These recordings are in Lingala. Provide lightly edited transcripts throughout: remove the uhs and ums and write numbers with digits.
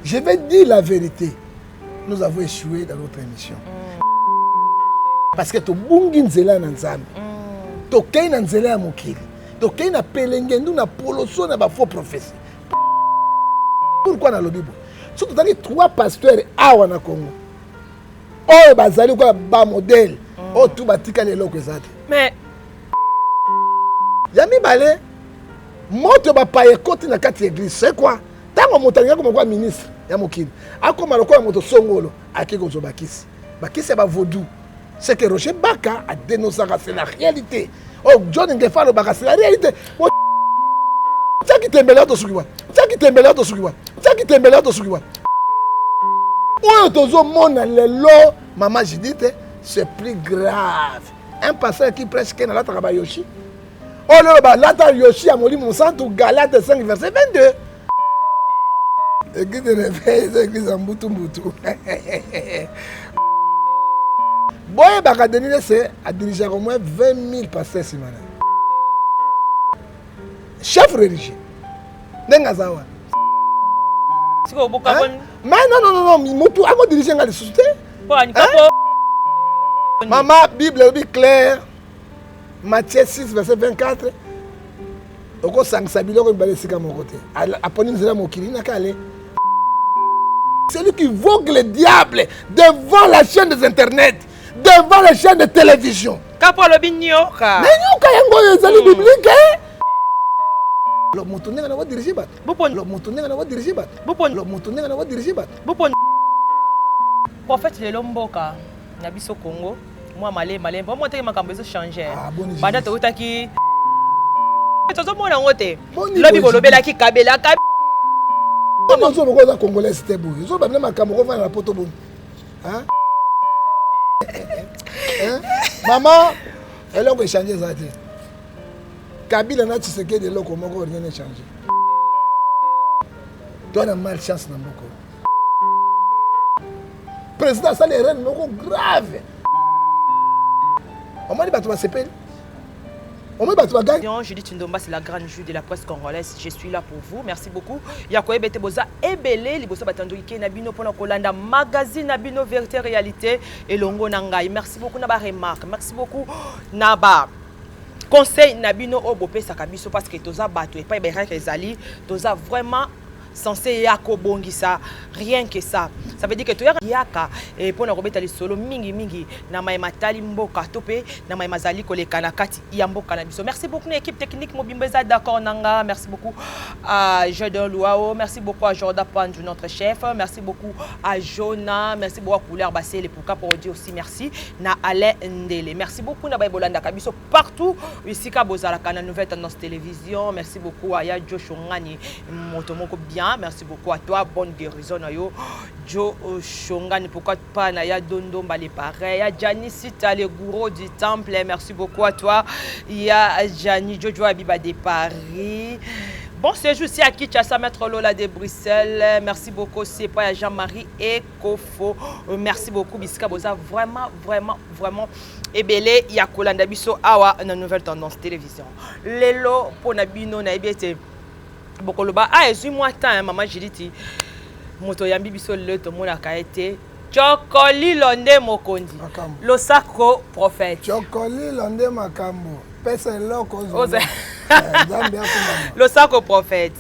Je vais dire la vérité. Nous avons échoué dans notre émission. Parce que tu bungi nzela na nzambe. Tu kei na nzela ya mokili. Tu kei na pelengendu na poloso na ba faux prophétie. Pourquoi na lobibo? Surtout dans les 3 pasteurs awa na Congo. Oh bazali quoi ba modèle. Oh tout batika lelo kwezate. Mais Yami balé moto ba paye koti na kati église. C'est quoi? Tango motanga comme quoi ministre ya mokili. Akoma lokola moto songolo akiko zo bakisi. Bakisi ba vaudou. C'est que Roger Baka a dénoncé c'est la réalité. Oh John Ngefalo Baka c'est la réalité. Ça qui t'embelait de Sukiwa. Ça qui t'embelait de Sukiwa. Ça qui t'embelait de Sukiwa. Oh tozo mona lelo maman Judith c'est plus grave. Un pasteur qui prêche que na la traba Yoshi. Oh le ba lata Yoshi a moli mon sang tout Galate 5 verset 22. Église de réveil, église en Mbutu. Boye Bakadeni c'est à diriger au moins 20 000 pasteurs simana. Chef religieux. Nengazawa. si ko boka bon. Mais non, motu amo diriger ngali société. Maman Bible est claire. Matthieu 6 verset 24. Oko sangsabilo ko balé sika mon côté. Aponi nzela mokili na kale. C'est lui qui vogue le diable devant la chaîne des internet, devant la chaîne de télévision. Kapo lobi nyoka. Mais nyoka yango ezali biblique. Le motonné na va diriger bat. Le motonné na va diriger bat. Le motonné na va diriger bat. Prophète le lomboka na biso Congo. Moi malé bon monter makambo eso changer. Banda to utaki. Tozo mona ngote. Lobi bolobelaki kabela kabela. Comment on peut dire congolais c'était beau? Ils ont même makambo ko va na poto bon. Hein? Maman, elle a changé ça. Kabila na Tshisekedi de loko moko rien n'a changé. Toi na malchance na moko. Président ça les reines moko grave. On m'a dit bato ba sepeli. On m'a dit bato ba gagne. Judith Ndomba c'est la grande juge de la presse congolaise. Je suis là pour vous. Merci beaucoup. Yakoye bete boza ebele liboso batando ike na bino pona kolanda magazine na bino vérité réalité et longo na ngai. Merci beaucoup na ba remarque. Merci beaucoup na ba conseil Nabino Obope Sakabiso parce que toza bato et pas Iberek Ezali, toza vraiment censé yako bongisa, rien que ça. Ça veut dire que tu yaka et pour na robeta li solo mingi na matali mboka topé na mazali koleka na kati ya mboka na biso. Merci beaucoup l'équipe technique Mobimbeza d'accord nanga, merci beaucoup à Jordan Louao, merci beaucoup à Jordan Pandou notre chef, merci beaucoup à Jonah, merci beaucoup à Couleur Bassé les pourquoi pour dire aussi merci na Alain Ndele. Merci beaucoup na Bolanda Kabiso partout ici ka bozala kana nouvelle tendance télévision. Merci beaucoup à Yadjo Shongani motomoko bien. Merci beaucoup à toi, bonne guérison yo Joe Shongani, pourquoi pas Naya Dondomba les pareil, ya Janicita le gourou du temple, merci beaucoup à toi, il y a Jani Jojo Abiba de Paris. Bon séjour aussi à Kinshasa, Maître Lola de Bruxelles. Merci beaucoup, c'est pas Jean-Marie et Kofo. Merci beaucoup, Biska Boza. Vraiment. Et belé, il y a Kolanda Biso Awa, une nouvelle tendance télévision. Lelo, pour Nabino, Naibete. Bokoloba, moi temps, maman Judith. Moto Yambi Biso le Tomona Kaete. Chokoli Londe Mokondi. Losako prophète. Chokoli Londe Makambo. Pesa loko. Le sako prophète.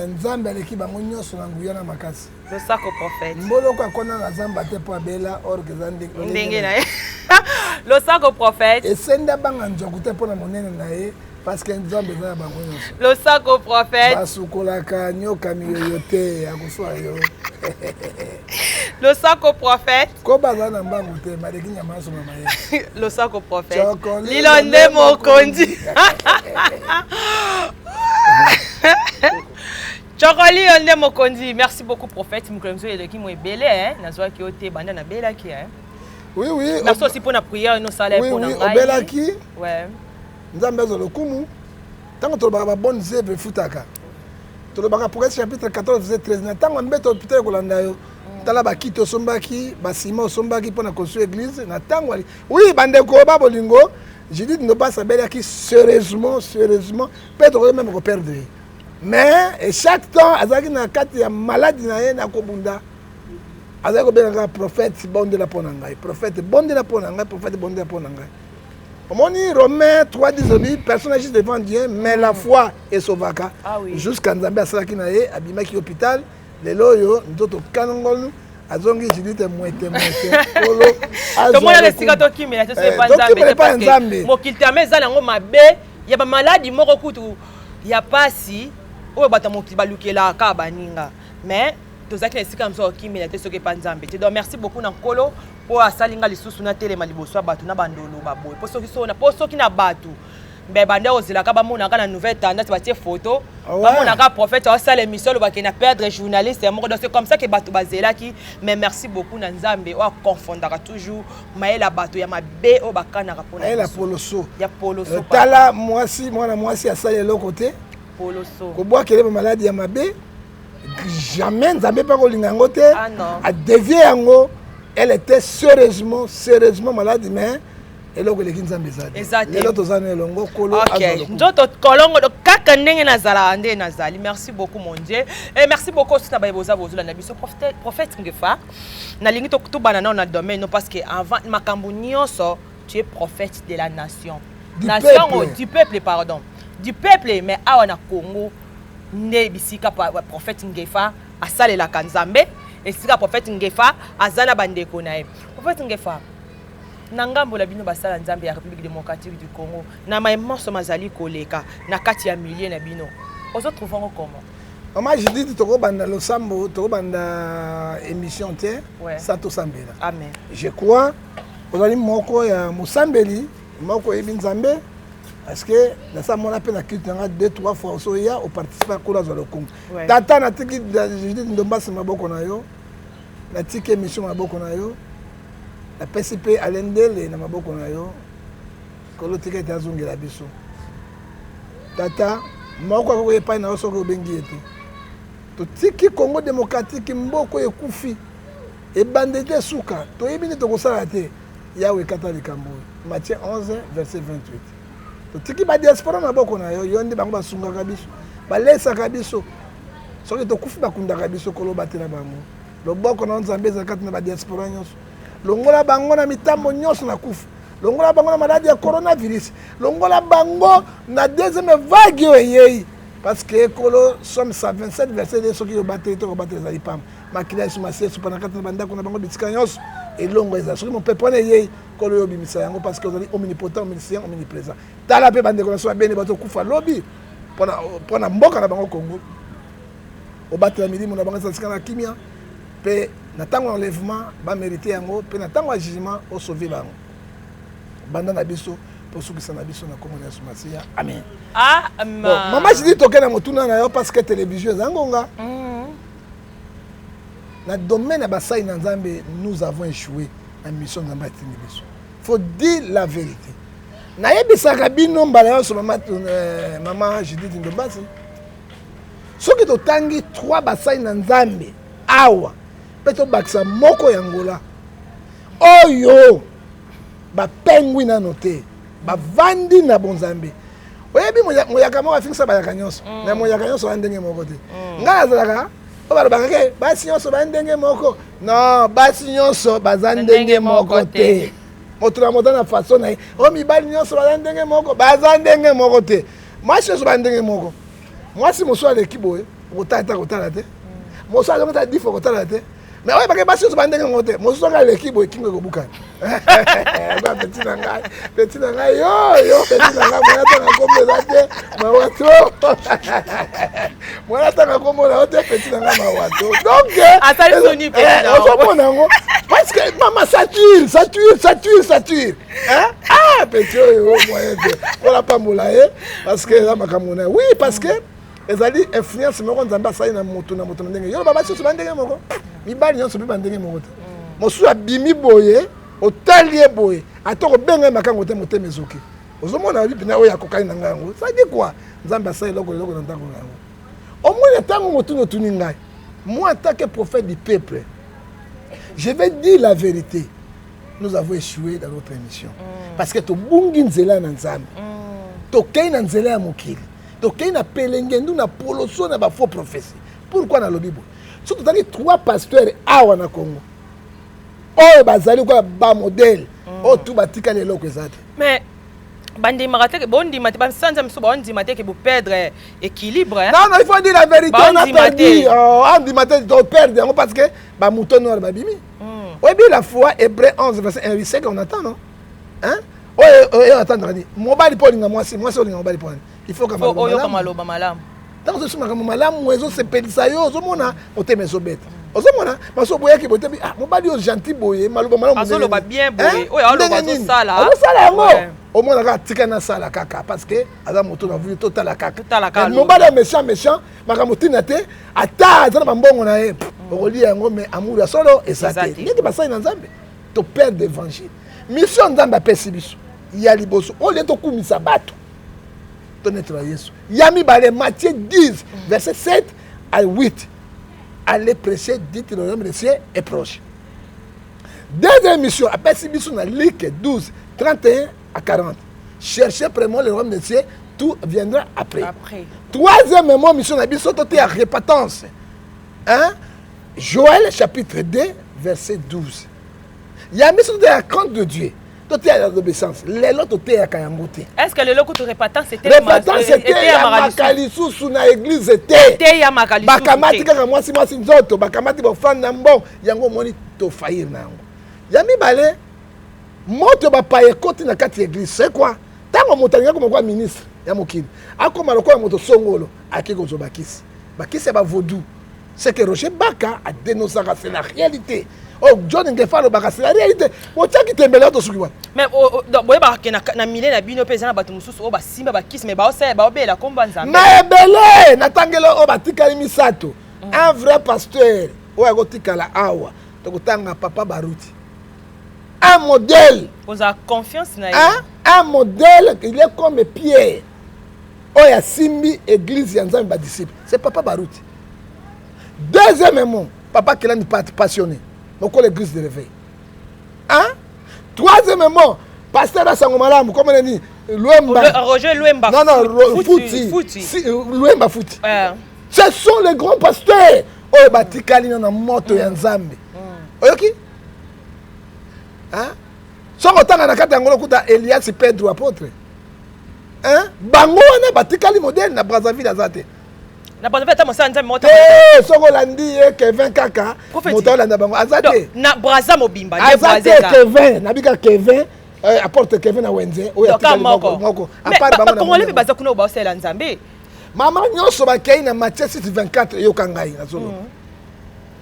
Nzambe aleki bango nyonso na nguya na makasi. Le sako prophète. Mboloko akona na zamba te po abela orgue zande. Ndenge na ye. Le sako prophète. Esenda banga nzoku te po na monene na ye parce que nzambe za bango nyonso. Le sako prophète. Basukolaka nyoka miyoyo te akuswa yo. Le sako prophète. Ko baza na mbangu te maleki nyama so mama ye. Le sako prophète. Lilonde Mokondi. Chokoli Londe Mokondi. Merci beaucoup prophète. Mukolomso eleki mo ebele hein. Nazwa ki ote banda na belaki hein. Oui. Merci aussi pour la prière nos salaires pour na ngai. Oui, obelaki. Ouais. Nzambe zo lokumu. Tango to ba bonne zèbre futaka. To lo ba Prophète chapitre 14 verset 13 na tango mbeto peut-être kolanda yo. Tala ba kito sombaki, ba sima sombaki pour na construire église na tango ali. Oui, bande ko ba bolingo. J'ai dit ne pas s'abelaki sérieusement, peut-être même perdre. mais et chaque temps azaki na kati ya maladie na ye na kobunda azaki kobenga prophète bondela mpo na ngai prophète bondela mpo na ngai prophète bondela mpo na ngai omoni Romains 3:10 personne n'est juste devant Dieu mais la foi est sauvaka jusqu'à nzambe asalaki na ye abimaki hôpital lelo oyo nzoto kanongolu azongi jidite mwete polo tomona lesika tokimela tosepa nzambe mokili te ame eza nango mabe ya bamaladi moko kutu ya pasi oyo bato mokili balukelaka baninga mais tozalaki na esika mosusu okimela te soki epa nzambe te donc merci beaucoup na nkolo mpo asalinga lisusu na telema liboso ya bato na bandolo baboye mpo soki na bato mbe bande ozelaka bamonaka na nouvelle tendance batie photo bamonaka prophète osala émission olobaki na perdre journaliste moko donc c'est comme ça que bato bazelaki mais merci beaucoup na nzambe oyo akonfondaka toujours mayela bato ya mabe oyo bakanaka mpona mayela poloso ya poloso tala mwasi mwana mwasi asali eloko te poloso kobwakele bamaladi ya mabe jamais nzambe mpe kolinga yango te adevie yango elle était sérieusement malade mais eloko eleki nzambe ezali lelo toza na elongo kolo nzoto kolongo kaka ndenge nazala nde nazali merci beaucoup mon Dieu et merci beaucoup aussi na baboza bozolanda biso prophète Ngefa nalingi tobana nao na domaine no parce que avant makambo nyonso tu es prophète de la nation du peuple pardon du peuple mais awa na Congo nde bisika prophète Ngefa asalelaka nzambe esika prophète Ngefa azana bandeko na ye prophète Ngefa na ngambo la bino basala nzambe ya République démocratique du Congo na maimoso mazali koleka na kati ya milieu na bino ozo trouver comment Maman je dis tokobanda losambo tokobanda émission te ça to sambela amen je crois ozali moko ya musambeli moko yebi nzambe parce que na ça mon appel na culte nga 2-3 fois so ya au participer ko dans le Congo tata na tiki je dis ndombasi maboko na yo na tiki émission maboko na yo la PCP alendele na maboko na yo kolo tika etazongela biso tata moko ko epai na oso ko bengi ete to tiki Congo démocratique mboko ekufi e bandete suka to yebini to kosala te yawe kata likambo Matthieu 11 verset 28 to tiki ba diaspora na maboko na yo yonde bango basungaka biso balesaka biso soki to kufi bakundaka biso kolo batela bango loboko na nzambe zakati na ba diaspora nyonso longola bango na mitambo nyonso na kufa longola bango na maladie ya coronavirus longola bango na deuxième vague oyei parce que kolo somme 127 verset 2 soki yobateli to kobatela ezali pamba makili ya sumasi esupa na kati na bandako na bango bisika nyonso elongo ezali soki mopepe wana eyei kolo yobimisa yango parce que ozali omnipotent omniscient omniprésent tala mpe bandeko na so babeni bazokufa lobi mpona mboka na bango Congo obatela milimo na bango ezalisika na kimia mpe na ntango ya enlèvement bamérite yango mpe na ntango ya jugement osauve bango banda na biso mpo osukisa na biso na kombo na yesu masiya amen mama jidi toke na motuna na yo parce que télévision eza ngonga na domaine ya basali na nzambe nous avons échoué na mission nzambe atindi biso faut dire la vérité nayebisaka bino mbala nyonso mama judith ndombasi soki totangi 3 basali na nzambe awa mpe tobakisa moko ya ngola oyo bapengwi nano te bavandi na bonzambe oyebi moyaka moko afikisa bayaka nyonso na moyaka nyonso ba ndenge moko te ngai nazalaka o balobaka ke basi nyonso ba ndenge moko non basi nyonso baza ndenge moko te moto na moto na façon na ye o mibali nyonso baza ndenge moko baza ndenge moko te mwasi nyonso ba ndenge moko mwasi mosusu aleki boye okotala ta kotala te mosusu azongota difo kotala te mais oye bake basi nyonso ba ndenge moko te mosusu anga aleki boye kingo ekobukana peti na ngai yo peti na ngai mwana tanga kombo eza te mawato mwana tanga kombo na yo te peti na ngai mawato donc ozomona yango parce que mama sature peti oyo moyen te mpona pambola ye parce que eza makambo na ye oui parce que ezali influence moko nzambe asali na moto na ndenge yo basi nyonso ba ndenge moko mibali nyonso mpe ba ndenge moko te mosusu abimi boye otali ye boye ata kobenga ye makango te motema ezoki ozomona obi mpena oyo akokani na ngai yango sadi kwa nzambe asali eloko na ntango na yango omoni ntango motuni otuni ngai moi en tant que prophète du peuple je vais dire la vérité nous avons échoué dans notre émission parce que tobungi nzela na nzambe tokei na nzela ya mokili tokei na pelengendu na poloso na faux prophétie. Pourquoi na lobi boy? Surtout dans les 3 pasteurs awa na Congo. Oh bazali quoi ba modèle. Oh tout batika lelo ko ezate. Mais bandi marate bondi mate ba sanza mso bondi mate ke bu perdre équilibre. Non non, il faut dire la vérité, on a perdu. On dit matin de perdre parce que ba mouton noir ba bimi. Oui bien la foi Hébreu 11 verset 1 c'est qu'on attend non? Hein? Oh attendre dit. Mobali pour linga moi c'est linga mobali pour. Il faut que maloba malam. Dans ce moment malam moezo se pelisa yo ozomona oteme zobeta. Ozomona maso boye ki botebi ah mobali yo gentil boye maloba malam. Azoloba bien boye. Oyo aloba zo sala. Zo sala yango. Au moins ka tika na sala kaka parce que ada moto na vu total la kaka. Mobali méchant makamutina te ata azana bambongo na ye. Okoli yango mais amour ya solo esate. Ndenge basai na Nzambe. To perdre l'évangile. Mission Nzambe apesi biso. Ya liboso o le to kumisa bato. Yami Balé, Matthieu 10, verset 7 à 8. Allez prêcher, dites le nom de Dieu est proche. Deuxième mission, après si mission dans Luc 12, 31 à 40. Cherchez vraiment le royaume de Dieu, tout viendra après. Troisième mission, dans mission à répétence. Hein? Joël chapitre 2, verset 12. Il y a mission de la crainte de Dieu. L'obéissance. Est-ce que le loco de répétance c'était à Makalisou sous na église était à Makalisou bakamati kaka mwasi nzoto bakamati bofanda mbon yango moni to faillir nango yami balé moto ba paye koti na kati église c'est quoi tango motanga comme quoi ministre ya mokili akoma lokola moto songolo akiko zo bakisi ba vaudou c'est que Roger Baka a dénoncé c'est la réalité. Oh, John Ngefalo Baka c'est la réalité. Mo taki tembela to sukiwa. Mais boye ba na mile na bino pesa na bato mususu o ba simba ba kiss mais ba osa ba obela komba nzambe. Na ebele na tangelo o batikali misato. Un vrai pasteur o akotikala awa to kutanga papa Baruti. Un modèle. Vous avez confiance na un modèle, il est comme Pierre. Oh ya simbi église ya Nzambe ba disciple. C'est papa Baruti. Deuxièmement, papa qui est passionné. Donc l'église de réveil. Hein? Troisièmement, pasteur Asangomalamu, comme on dit, Luemba. Roger Luemba. Non, Fouti. Luemba Fouti. Ce sont les grands pasteurs. Oh, batikali na moto ya Nzambe. Oyoki? Hein? Soko tanga na kata ngolo kuta Elias Pedro apôtre. Hein? Bango wana batikali modèle na Brazzaville azate. Na Brazzaville ta mosanza moto. Soko landi Kevin kaka. Moto landa bango azate. Na Brazza mobimba, ne Brazza. Kevin, nabika Kevin, apporte Kevin na Wenze. Oya tikali moko. Apart bango na. Kongole baza kuna ba osela Nzambe. Mama nyonso bakei na Matthieu 6:24 yokangai na solo.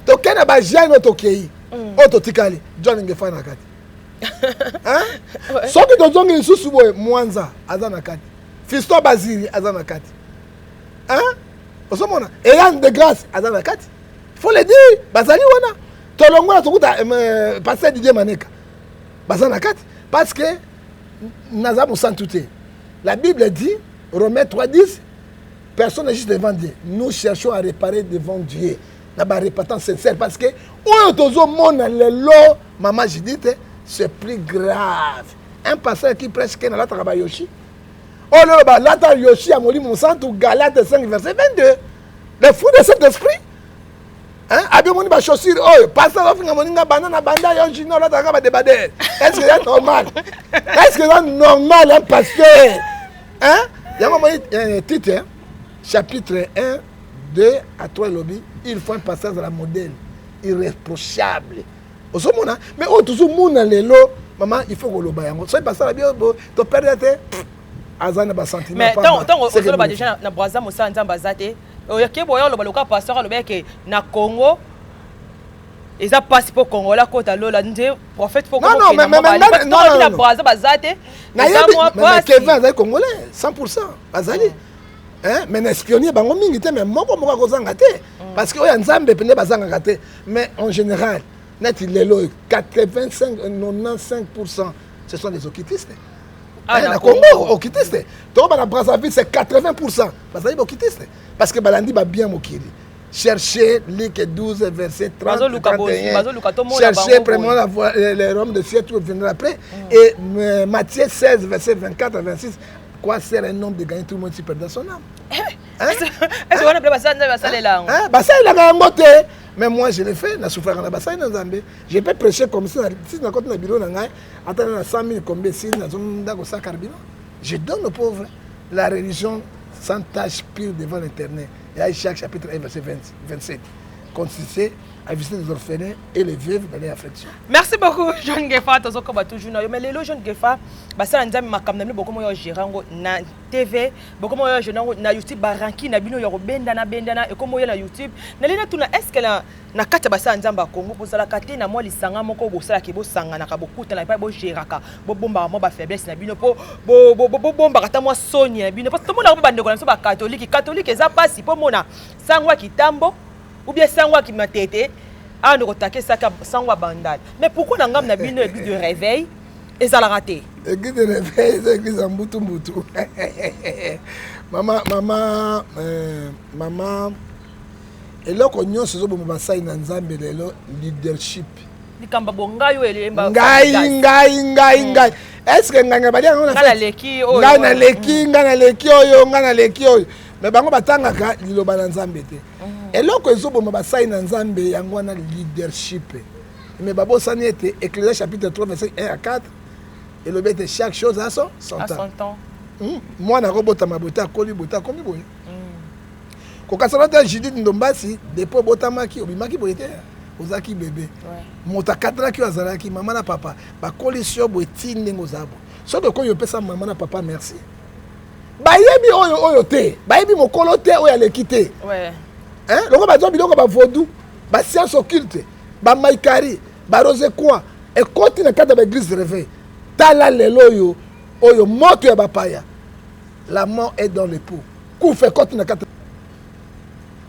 Tokena ba jano tokei. Oto tikali John ngefana kati. Hein? Soki tozongi lisusu boye Mwanza aza na kati. Fiston Bazili aza na kati. Hein? Osomona Eyan de Grâce aza na kati. Faut le dire, bazali wana. Tolongola tokuta pasteur Didier Maneka. Baza na kati parce que naza musantuté. La Bible dit Romains 3:10 personne n'est juste devant Dieu. Nous cherchons à réparer devant Dieu. Na ba répétance sincère parce que oyo tozo mona lelo maman Judith c'est plus grave. Un pasteur qui prêche que la Taraba Yoshi. Oh le ba la Yoshi a moli mon sang tout Galates 5 verset 22. Le fruit de cet esprit. Hein? Abi moni ba chaussure oh pasteur ofinga moninga banana banda yo jino la Taraba débader. Est-ce que c'est normal? Est-ce que c'est normal un pasteur? Hein? Il y a un titre hein? Chapitre 1 2 à 3 lobby, il faut un passage à la modèle irréprochable. Mais toujours moun lelo maman il faut que le bayango so passer la bio to perdre azana ba sentiment mais tant on solo ba déjà na Brazza mosa nzamba zate o yake boyo lo baloka pasteur lo beke na Congo eza passe pour Congo la kota lola nde prophète faut non na Brazza bazate na mais Kevin azali congolais 100% azali hein mais espionnier bango mingi te mais moko ko zanga te parce que oya nzambe pende bazanga te mais en général net il est là 85-95% ce sont des okitistes. Na Congo okitistes. Donc na Brazzaville c'est 80%. Parce que okitistes parce que balandi ba bien mokili. Cherchez Luc 12 verset 30 31. Cherchez vraiment le royaume de Dieu tout viendra après et Matthieu 16 verset 24 à 26 quoi sert un homme de gagner tout le monde si perd son âme? Est-ce qu'on a appelé Bassa Nzambe? Bassa il a gagné. Mais moi je l'ai fait, na souffert na Bassa Nzambe. Je peux prêcher comme ça, si na côté na bureau na ngai, attendre na 100 000 combien si na zone ndako sa carbino. Je donne aux pauvres la religion sans tâche pure devant l'éternel. Et à Isaac chapitre 1 verset 27. Consistait à visiter les orphelins et les veuves dans les afflictions. Merci beaucoup, John Gefa. Toujours mais les John Gefa, ça nzambe makamna beaucoup moyo gérango na TV, beaucoup moyo gérango na YouTube baranki na bino yo bendana et comme moyo na YouTube. Na lena tuna est-ce que na kata basa nzamba Congo pour sala kate na moi lisanga moko bo sala ke bo sanga na ka bokuta na pa bo géraka bo bomba mo ba faiblesse na bino po bo bomba kata moi sonia bino parce que tout le monde ba ndeko na so ba catholique eza pasi po mona sangwa kitambo ou bien sangwa qui m'a tété ah nous attaquer ça sangwa bandal mais pourquoi na ngam na bino église de réveil et ça la raté église de réveil c'est église en mbutu maman eloko nyonso ezoboma basai na nzambe lelo leadership likamba bongayo elemba ngai est-ce que nganga balia ngana ngana leki oyo ngana leki oyo mais bango batangaka liloba na nzambe te eloko ezoboma basai na nzambe yango wana leadership mais babosani ete Ecclésiaste chapitre 3 verset 1 à 4 elobi ete chaque chose a son temps mwana akobotama bote akoli bote akomi boye kokasala te Judith Ndombasi depuis obotamaki obimaki boye te ozalaki bebe moto akadraki oyo azalaki mama na papa bakoli sio boye ti ndenge ozabo soki okoyi opesa mama na papa merci bayebi oyo te bayebi mokolo te oyo aleki te longo bazwa biloko bavodu bascience occulte bamaikari barose kwa ekoti na kati ya baeglise réveil tala lelo oyo moto ya bapaya la mort est dans le pot kufa ekoti na kati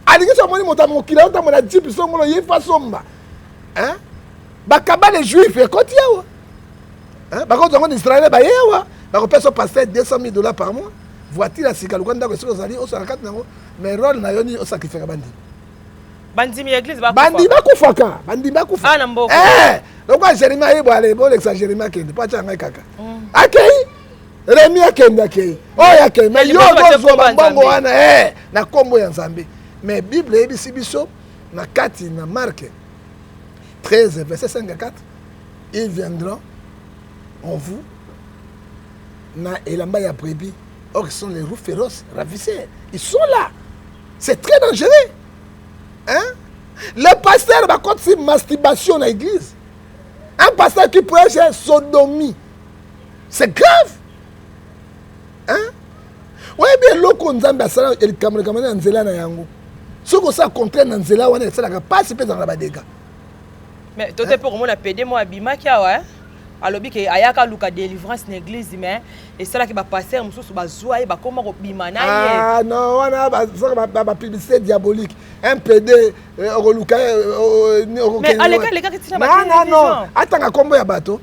alingi so moni moto mokili otamona jipi songolo yefa somba bakaba les juifs ekoti yawa bakoti yango d'israël bayewa bakopesa pasteur $200,000 par mois voiture ya sika luka ndako esika ozali osala kati nango mais role na yo nini osakrifaka bandimi église bakufaka bandimi bakufa na mboka lokwa Jérémie ayebwale bolekisa Jérémie akende po atya ngai kaka akei Rémi akei oyo akei mais yo ozwa bambongo wana na nkombo ya nzambe mais bible eyebisi biso na kati na Marc 13 verset 5 à 4 ils viendront en vous na elamba ya brebis. Or, ce sont les roues féroces, ravisseurs. Ils sont là. C'est très dangereux. Le pasteur va continuer masturbation dans l'église. Un pasteur qui prêche sodomie. C'est grave. Oui, bien, l'autre, nous avons ça, et le caméraman en Zéla na yango. Ce que ça contraint en Zéla, on est pas si peu dans la dégâts. Mais toi, tu pour moi, la PD, moi, Abima, qui a, alobi ke ayaka luka délivrance na église mais et cela qui va passer mususu bazwa et ba koma ko bima na ye non wana ba publicité diabolique un PD luka mais les gars qui tina ba non atanga kombo ya bato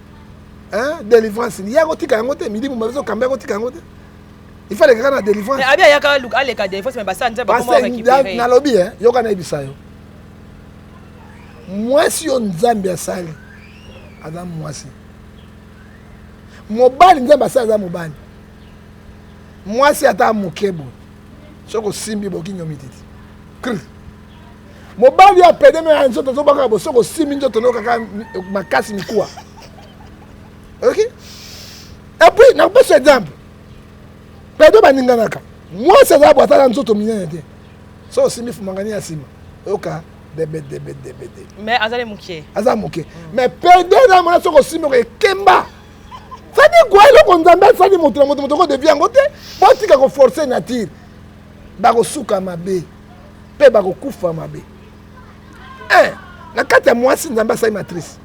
délivrance ni yango tika yango te midi mu bazo kamba yango tika yango te il fallait que na délivrance mais abi ayaka luka aleka délivrance mais basa nza ba koma récupérer na lobi yoka na ibisa yo moi si on nzambe asali adam mwasi mobali nzambe asala mobali mwasi ata mokebo soko simbi bokinyo mititi mobali apede me nzoto zobaka bo soko simbi nzoto no kaka makasi mikuwa ok et puis na pas exemple pedo baninganaka mwasi azala bo atala nzoto minene te soko simbi fumangani ya sima oka debe mais azale mukie mais pedo na mwana soko simbi ko ekemba fadi quoi le condamné fadi moto devient ngote botika ko forcer nature bako suka mabe pe bako kufa mabe na kati ya mwasi nzambe asali matrice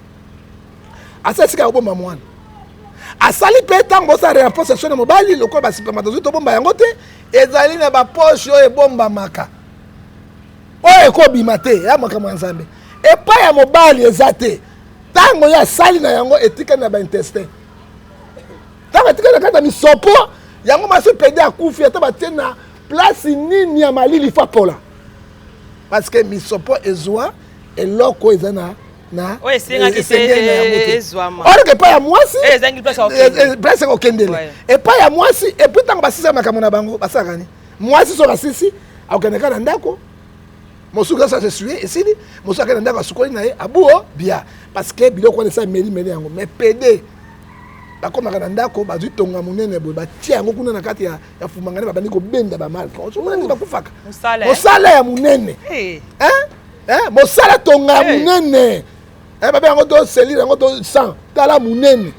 asali sika obomba mwana asali pe tango sa réapport na mobali lokola basipermatozoïde tobomba yango te ezali na bapoche oyo ebombamaka oyo ekobima te ya makambo ya nzambe epai ya mobali eza te ntango ye asali na yango etikali na baintestin ntango etikali na kati ya misopo yango masi pede akufi ata batie na place nini ya malili fa pola parce que misopo ezwa eloko eza na na oyo esengaki te ezwama orke pa ya mwasi ezangi place okendele epai ya mwasi epuis ntango basisa makambo na bango basalaka ni mwasi soki asisi akokendeka na ndako mosuku asa sesue esili mosuku akende na ndako asukoli na ye abuo bia parce que biloko wana esa emelimeli yango mais pede bakomaka na ndako bazwi tonga monene boye batia yango kuna na kati ya fumangani babandi kobenda bamarke osomona nde bakufaka mosala ya monene mosala tonga ya monene babe yango to selile yango to sang tala monene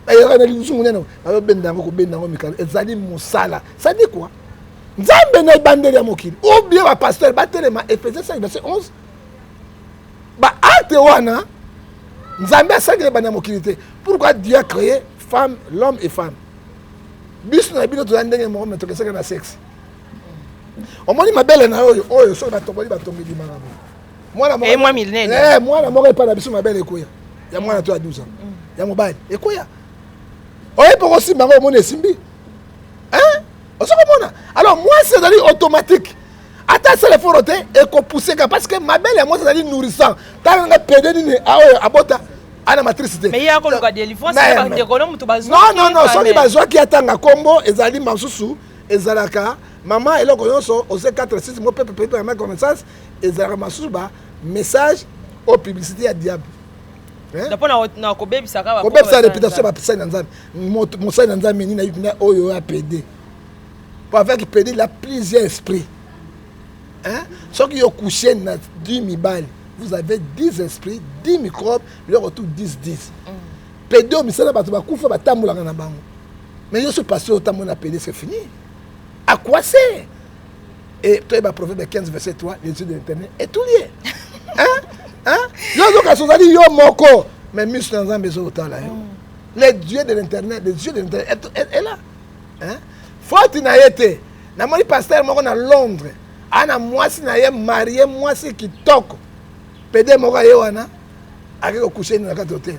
eyaka na lilusu monene babenda yango kobenda yango mikalo ezali mosala sadi quoi nzambe na ebandeli ya mokili obie bapasteur batelema Ephésiens 5 verset 11 baacte wana nzambe asangeli ebandeli ya mokili te pourquoi Dieu a créé femme l'homme et femme biso na bino toza ndenge moko me tokesaka na sexe omoni mabele na oyo soki batongoli batongeli makambo mwana moko epai na biso mabele ekoya ya mwana to ya 12 ans ya mobali ekoya oyebi okosimba yango omoni esimbi osokomona alors mwasi ezali automatique ata asala eforo te ekopuseka parce que mabele ya mwasi ezali nourrissant talanga pede nini oyo abota ana matrice te non soki bazwaki atanga nkombo ezali masusu ezalaka mama eloko nyonso ose 4-6 mo pepe na connaissance ezalaka masusu ba message au publicité ya diable kobebisa réputation bapesani na nzambe mosali na nzambe nini nayebi na oyo ya pede po avec pede il a plusieurs esprits soki yo couché na 10 mibali vous avez 10 esprits 10 microbes biloko tout 10 pede omisala bato bakufa batambolaka na bango mais yo so passé otambola na pede c'est fini à quoi c'est et toi ba proverbe 15 verset 3 les yeux de l'éternel est tout lié yo zoka sozali yo moko mais miso na nzambe ezotala yo les dieux de l'internet est là faute na ye te namoni pasteur moko na Londres ana mwasi na ye marié mwasi kitoko pede moko ye wana akeki kokushe na kati hotel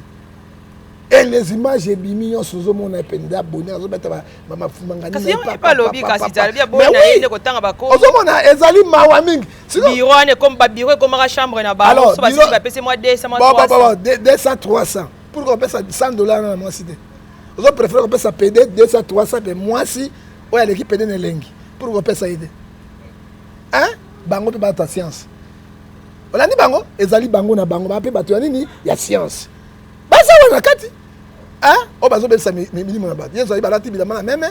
et les images ebimi nyonso ozomona ependa abone azobeta bamafumanganiozomona ezali mawa mingi alors 200-300 pour kopesa $100 na mwasi te ozopréfére kopesa pede 200-300 pe mwasi oyo aleki pede na elengi pour kopesa ye te bango mpe bato ya science olandi bango ezali bango na bango bape bato ya nini ya science baza wana kati oyo bazobelisa milimo na bato yezali balati bilamba na meme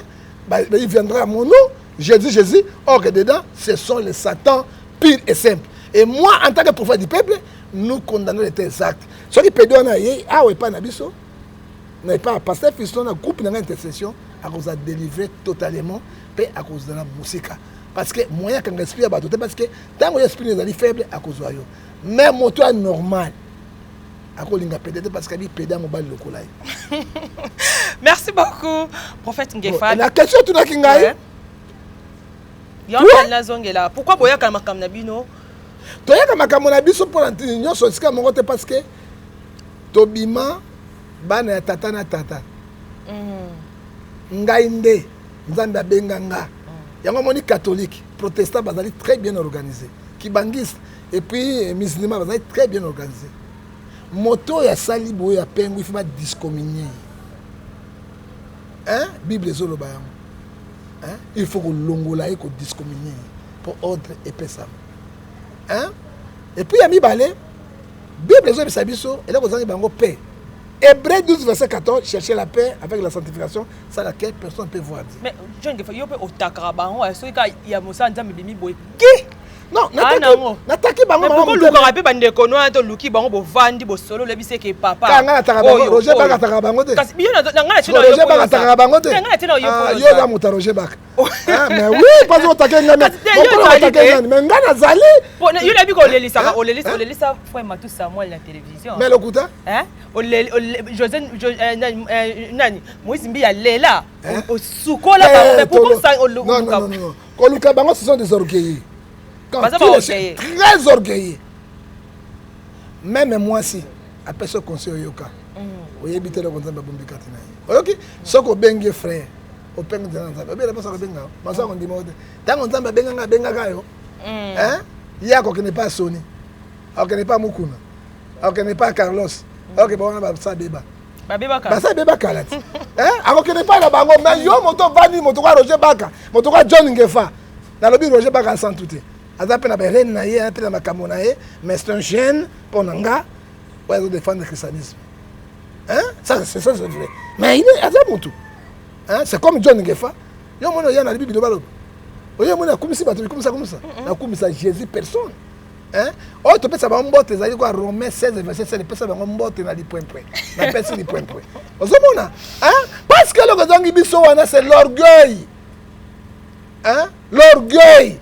il viendra à mon nom Jésus or que dedans ce sont les satans purs et simples et moi en tant que prophète du peuple nous condamnons les tels actes soki pede wana ye awa epai na biso na epai pasteur Fiston na groupe na nga intercession akoza délivrer totalement mpe akozala mosika parce que moyen kanga esprit ya bato te parce que ntango ya esprit ezali faible akozwa yo mais moto ya normal akolinga pede te parce que abi pede ya mobali lokola ye merci beaucoup prophète Ngefal na question tunaki ngai nazongela pourquoi boyaka makambo na bino toyaka makambo na biso mpona ntini nyonso esika moko te parce que tobima bana ya tata na tata ngai nde nzambe abenga nga yango moni catholique protestant bazali très bien organisé kibangiste et puis musulman bazali très bien organisé moto ya sali boye ya pengo il faut discommunier bible ezoloba yango il faut kolongola ye kodiscommunier pour ordre epesama et puis ya mibale bible ezolobisa biso eloko ezangi bango paix. Hébreux 12 verset 14, chercher la paix avec la sanctification, sans laquelle personne ne peut voir Dieu. Mais John Gefa, yo pe otakara bango, est-ce que ya mosa nzambe bimi boy? Qui? Non, nataki bango bango. Mais pourquoi luka pe bande kono to luki bango bo vandi bo solo le bise ke papa. Kanga nataka bango, Roger Baka taka bango te. Kasi biyo na ngana chino yo. Roger Baka taka bango te. Ngana chino yo. Yo la muta Roger Baka. Mais oui, parce que otake ngana. Mais ngana zali. Yo la bi ko lelisa, olelisa foi matu Samuel na télévision. Mais lokuta? José nani Moïse Mbi ya lela osukola ba pourquoi ça non koluka bango ce sont des orgueilleux quand très orgueilleux même moi si après ce conseil yoka oyebi te le konzamba bombi katina oyoki soko bengi frère openga nzamba obela pasa ko benga masa ko ndimo tango nzamba benga yo yako ke ne pas soni ako ke ne pas mukuna Ok, n'est pas Carlos. Ok, bon, on va ça débat. Basa beba kalati. Alors que n'est pas la bango, mais yo moto vani moto Roger Baka, moto John Ngefa. Dans le bureau Roger Baka sans tout. Azape na beren na ye, na makambo na ye, mais c'est un jeune pour nanga pour défendre le christianisme. Ça c'est vrai. Mais il est azamutu. C'est comme John Ngefa. Yo mono ya na Bible do balo. Oyo mono comme ça. Na comme ça Jésus personne. Oh, tu peux savoir mbote ezali quoi Romains 16 verset 7 peut savoir mbote na li point. Na pesi li point. Ozomona, parce que le gozangi biso wana c'est l'orgueil. L'orgueil.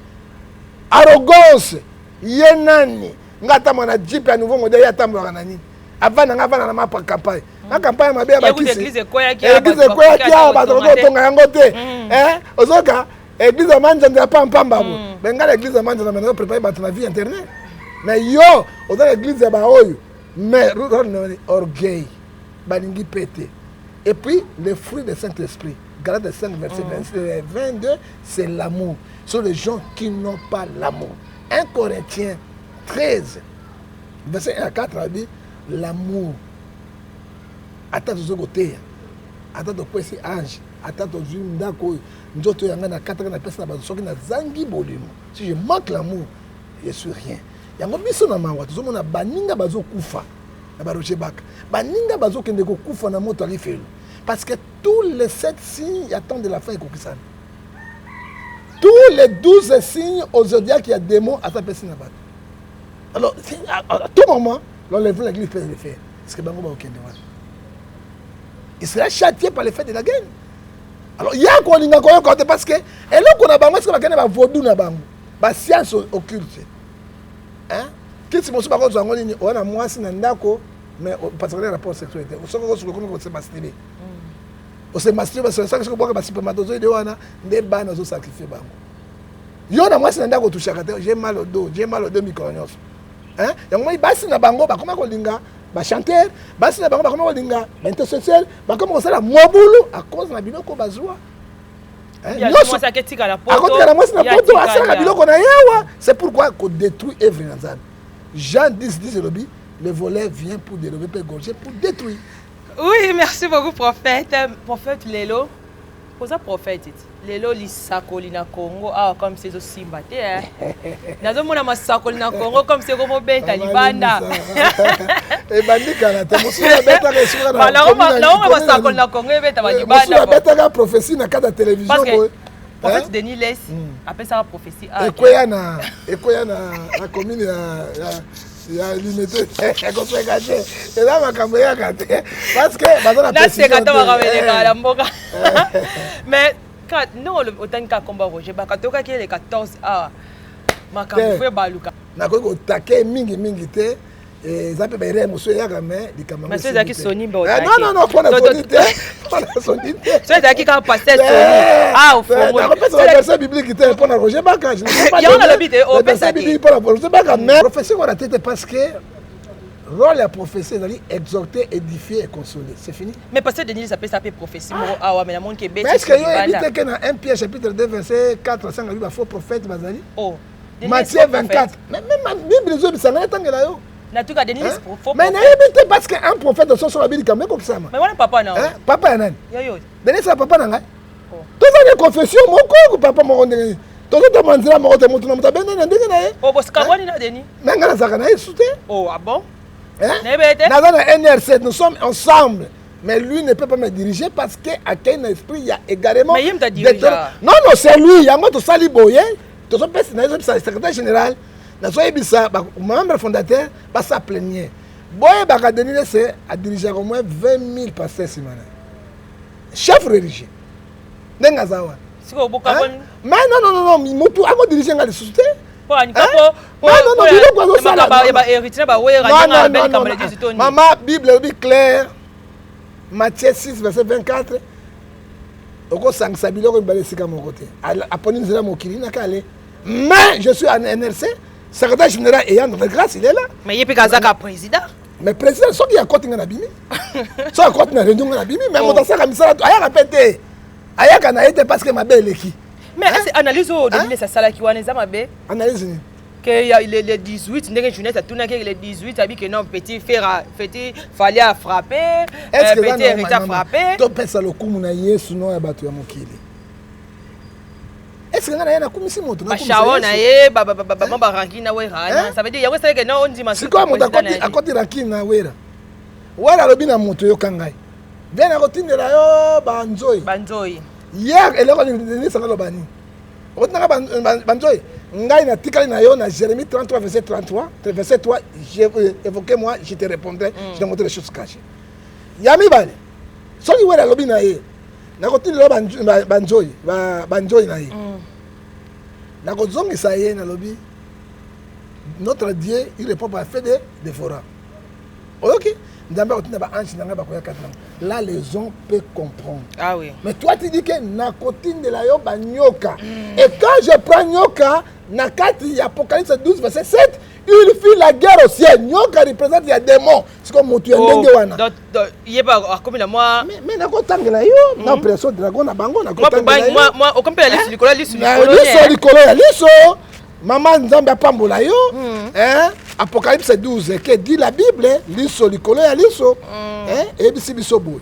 Arrogance. Yenani. Ngata mona jeep ya nouveau modèle ya tambola nani. Avant na ma campagne. Ma campagne ma bien bakisi. Église quoi qui a ba tonga yango te. Ozoka église manje ndia pamba. Benga l'église manje na mena préparer ba na vie internet. Mais yo, dans l'église ya ba oyo, mais orgueil, balingi pété. Et puis le fruit du Saint-Esprit, Galates 5 verset 22, c'est l'amour. Ce sont les gens qui n'ont pas l'amour. 1 Corinthiens 13 verset 1 à 4 a dit l'amour. Attends de côté. Attends de quoi c'est ange. Attends de ndako. Njoto yanga na 4 na pesa na bazo na zangi bolimo. Si je manque l'amour, je suis rien. Yango biso na mawa tozomona baninga bazokufa na baroche baka baninga bazokende kokufa na moto alifelo parce que tous les 7 signes attendent de la fin ekokisana tous les 12 signes au zodiaque il y a démon à sa personne na bato alors à tout moment l'enlèvement de l'église peut le faire parce que bango ba okende wana il sera châtié par le fait de la guerre alors il y a ko linga ko côté parce que eloko na bango est-ce que bakende ba vaudou na bango ba science occulte. Qu'est-ce que par contre on a moi si ndako mais parce que les rapports sexuels on se comme se masturber on se masturber c'est ça que je comprends que spermatozoïde de wana des ban aux sacrifier bango yo na moi si ndako touchaka te j'ai mal au dos micronios yango mai basi na bango ba comment ko linga ba chanteur basi na bango ba comment ko linga ba intersexuel ba comment ça la mobulu à cause na biloko bazwa c'est pourquoi qu'on détruit Evry Nanzan. Jean 10 le volet vient pour délever pour détruire. Oui, merci beaucoup prophète. Prophète Lelo. Pour ça prophète Lelo lisakoli na Congo comme c'est aussi mbaté nazo mona masakoli na Congo comme c'est comme beta libanda. Et bandika na temusula beta ke sura na. La masakoli na Congo beta ba libanda. Musula beta ka prophétie na kada télévision. Prophète Denis Les appelle ça prophétie. Ekoya na la commune ya limité comme ça gâté et là makambo ya gâté parce que bazana précision là c'est quand on va revenir à la mboka mais quand non autant ka combat Roger Baka toka ki le 14 makambo fe baluka na ko taquer mingi te zape ba ire muso ya game dikamanga mais c'est qui Sony ba non pour la Sony te c'est ça qui quand passer Sony au fond c'est la verset biblique te pour Roger Baka je ne sais pas il y a la Bible au verset biblique pour Roger Baka mais professeur on a tête parce que rôle la prophétie c'est exhorter édifier et consoler c'est fini mais parce que Denis ça peut s'appeler prophétie mais la monde qui est est-ce que il évite que dans 1 Pierre chapitre 2 verset 4 5 il va faux prophète bazali Matthieu 24 même Bible zo bisanga tangela yo na tout cas Denis faux mais n'évite parce qu'un prophète de son sur la Bible quand même comme ça mais voilà papa non papa ya nani yo Denis ça papa nanga tous les confessions moko papa mo ndenge tous les manzira mo te mutu na muta bende ndenge na ye parce que boni na Denis nanga na saka na soute ah bon na NRC nous sommes ensemble mais lui ne peut pas me diriger parce que à quel esprit il y a également mais il me dirige non c'est lui yango to sali boye to so pesi na secrétaire général na so ebisa ba membre fondateur ba sa plénier boye ba ka Denis c'est à diriger au moins 20 000 pasteurs simana chef religieux ndenga zawa siko boka bon mais non mutu ako diriger ngali société Maman, Bible est claire. Matthieu 6, verset 24. Mais je suis en NRC, secrétaire général ayant de grâce, il est là. Mais il est plus président. Mais président, ce qui a côté de l'abîme. Ce qui a côté de l'abîme, mais mon ancien commissaire a répété. Ayaka n'a été parce que ma belle est qui. Mais analyse au Denis ça sala ki wana za mabe. Analyse ni. le 18, ndenge journée tout na le 18 abi que non petit faire petit fallait à frapper petit hérité à frapper to pesa lokumu na Yesu no ya bato ya mokili. Est-ce que na kumisi moto na kumisa shawo na ye ba rangi na wera ça veut dire yawe ça que non on dit ma c'est quoi moto akoti rangi na wera wera lobi na moto yo kangai bien na kotindela yo banzoi hier eloko ni sanga lo bani otinaka banzoi ngai na tikali na yo na Jérémie 33 verset 3 j'ai évoqué moi je te répondrai je te montrer les choses cachées yami bale soki wera lobi na ye na kotindela banzoi na ye na kozongisa ye na lobi notre Dieu il répond par fait de fora ok Ndamba otina ba ange nanga ba koya katana. Là les gens peuvent comprendre. Ah oui. Mais toi tu dis que na kotine de la yo ba nyoka. Et quand je prends nyoka na kati Apocalypse 12 verset 7, il fit la guerre au ciel. Nyoka représente les démons. C'est comme tu ndenge wana. Donc il pas comme la moi. Mais na kotangela yo na pression dragon na bango na kotangela yo. Moi au compère les likolo lisu liso. Maman Nzambe apambola yo. Hein? Apocalypse 12 que dit la Bible, liso likolo ya liso. Hein? Et bisi biso boy.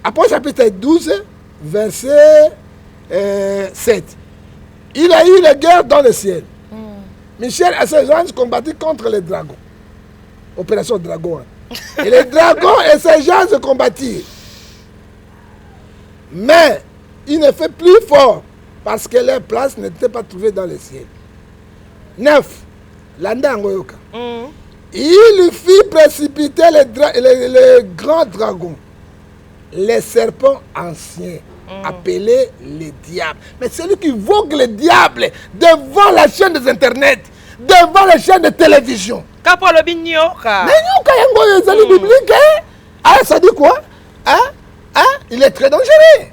Après chapitre 12 verset 7. Il a eu la guerre dans le ciel. Michel et ses anges combattit contre les dragons. Opération dragon. Et les dragons et ses gens se combattirent. Mais il ne fait plus fort parce que leur place n'était pas trouvée dans le ciel. 9. Landangoyoka. Il fit précipiter les grands dragons, les serpents anciens, appelés les diables. Mais celui qui vogue le diable devant la chaîne des internet, devant la chaîne de télévision. Mais nyoka yango ezali biblique. Ah, ça dit quoi? Il est très dangereux.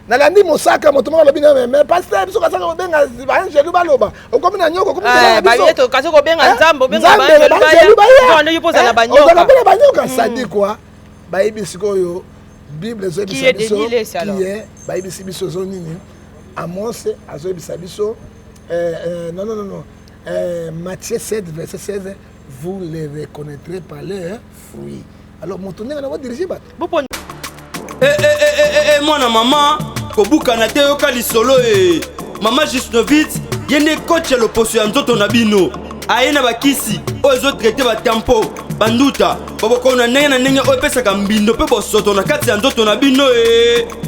Nalandi mosaka motomo lobina mais pasteur biso kasaka obenga angelu baloba okomi na nyoko okomi na biso ba yeto kasaka obenga nzambo obenga angelu ba no yopoza na banyoka on appelle banyoka ça dit quoi ba yebisi koyo bible zo yebisa biso qui est ba yebisi biso zo nini Amos azo yebisa biso non Matthieu 7 verset 16 vous les reconnaîtrez par leurs fruits. Alors motonenga na va diriger ba mwana mama kobukana te yoka lisolo mama Gisnovitz yene coach ya loposo ya nzoto na bino aye na bakisi oyo ezotraite batempo banduta babokona ndenge na ndenge oyo epesaka mbindo mpe bosoto na kati ya nzoto na bino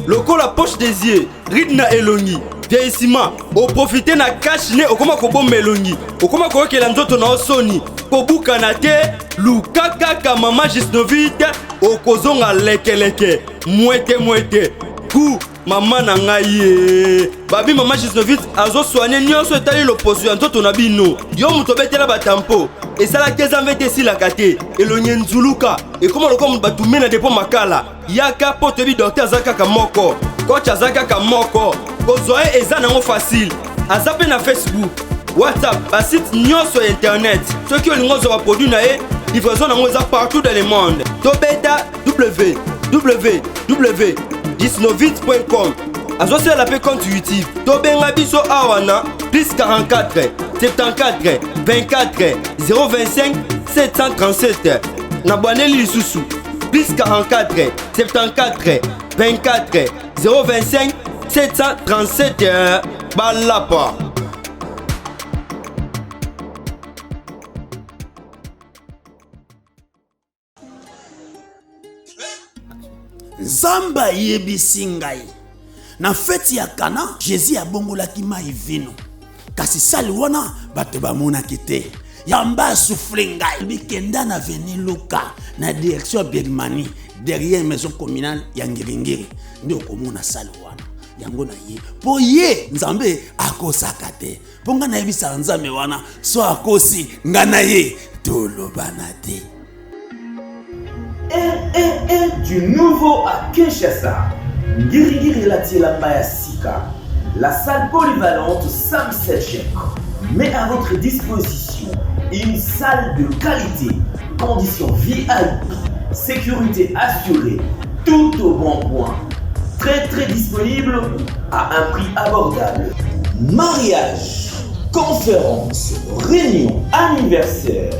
lokola poche des yeux ride na elongi vieillissement oprofite na cash ne okoma kobomba elongi okoma koyokela nzoto na osoni kobukana te luka kaka mama Gisnovitz okozonga lekeleke mwete ku mama na ngai babi mama Gisnovitz azosoigne nyonso etali loposo ya nzoto na bino yo moto betela batampo esalaki ezambe te esilaka te elongi nzuluka ekoma lokola batume na depo makala yaka po toyebi docteur aza kaka moko coach aza kaka moko kozwa ye eza nango facile aza mpe na Facebook WhatsApp basite nyonso ya internet soki olingi ozwa baproduit na ye livraison nango eza partout dans le monde tobeta www.gisnovitz.com azosala mpe compte YouTube tobenga biso awa na plus 44 74 24 025 737 na bwaneli lisusu plus 44 74 24 025 737 balapa. Zamba yebisi ngai na feti ya Kana Jésus abongolaki mai vino kasi sali wana bato bamonaki te yamba souffle ngai bikenda na veni Luka na direction Bergmani derrière maison communale ya Ngiringiri ndio komona sali wana yango na ye po ye nzambe akosaka te ponga na yebisa nzambe wana so akosi ngana ye tolobana te. Du nouveau à Kinshasa, Ngirigiri Latielamba Sika, la salle polyvalente Sam Selchek met à votre disposition une salle de qualité, conditions VIP, sécurité assurée, tout au bon point, très disponible à un prix abordable. Mariage, conférences, réunions, anniversaires.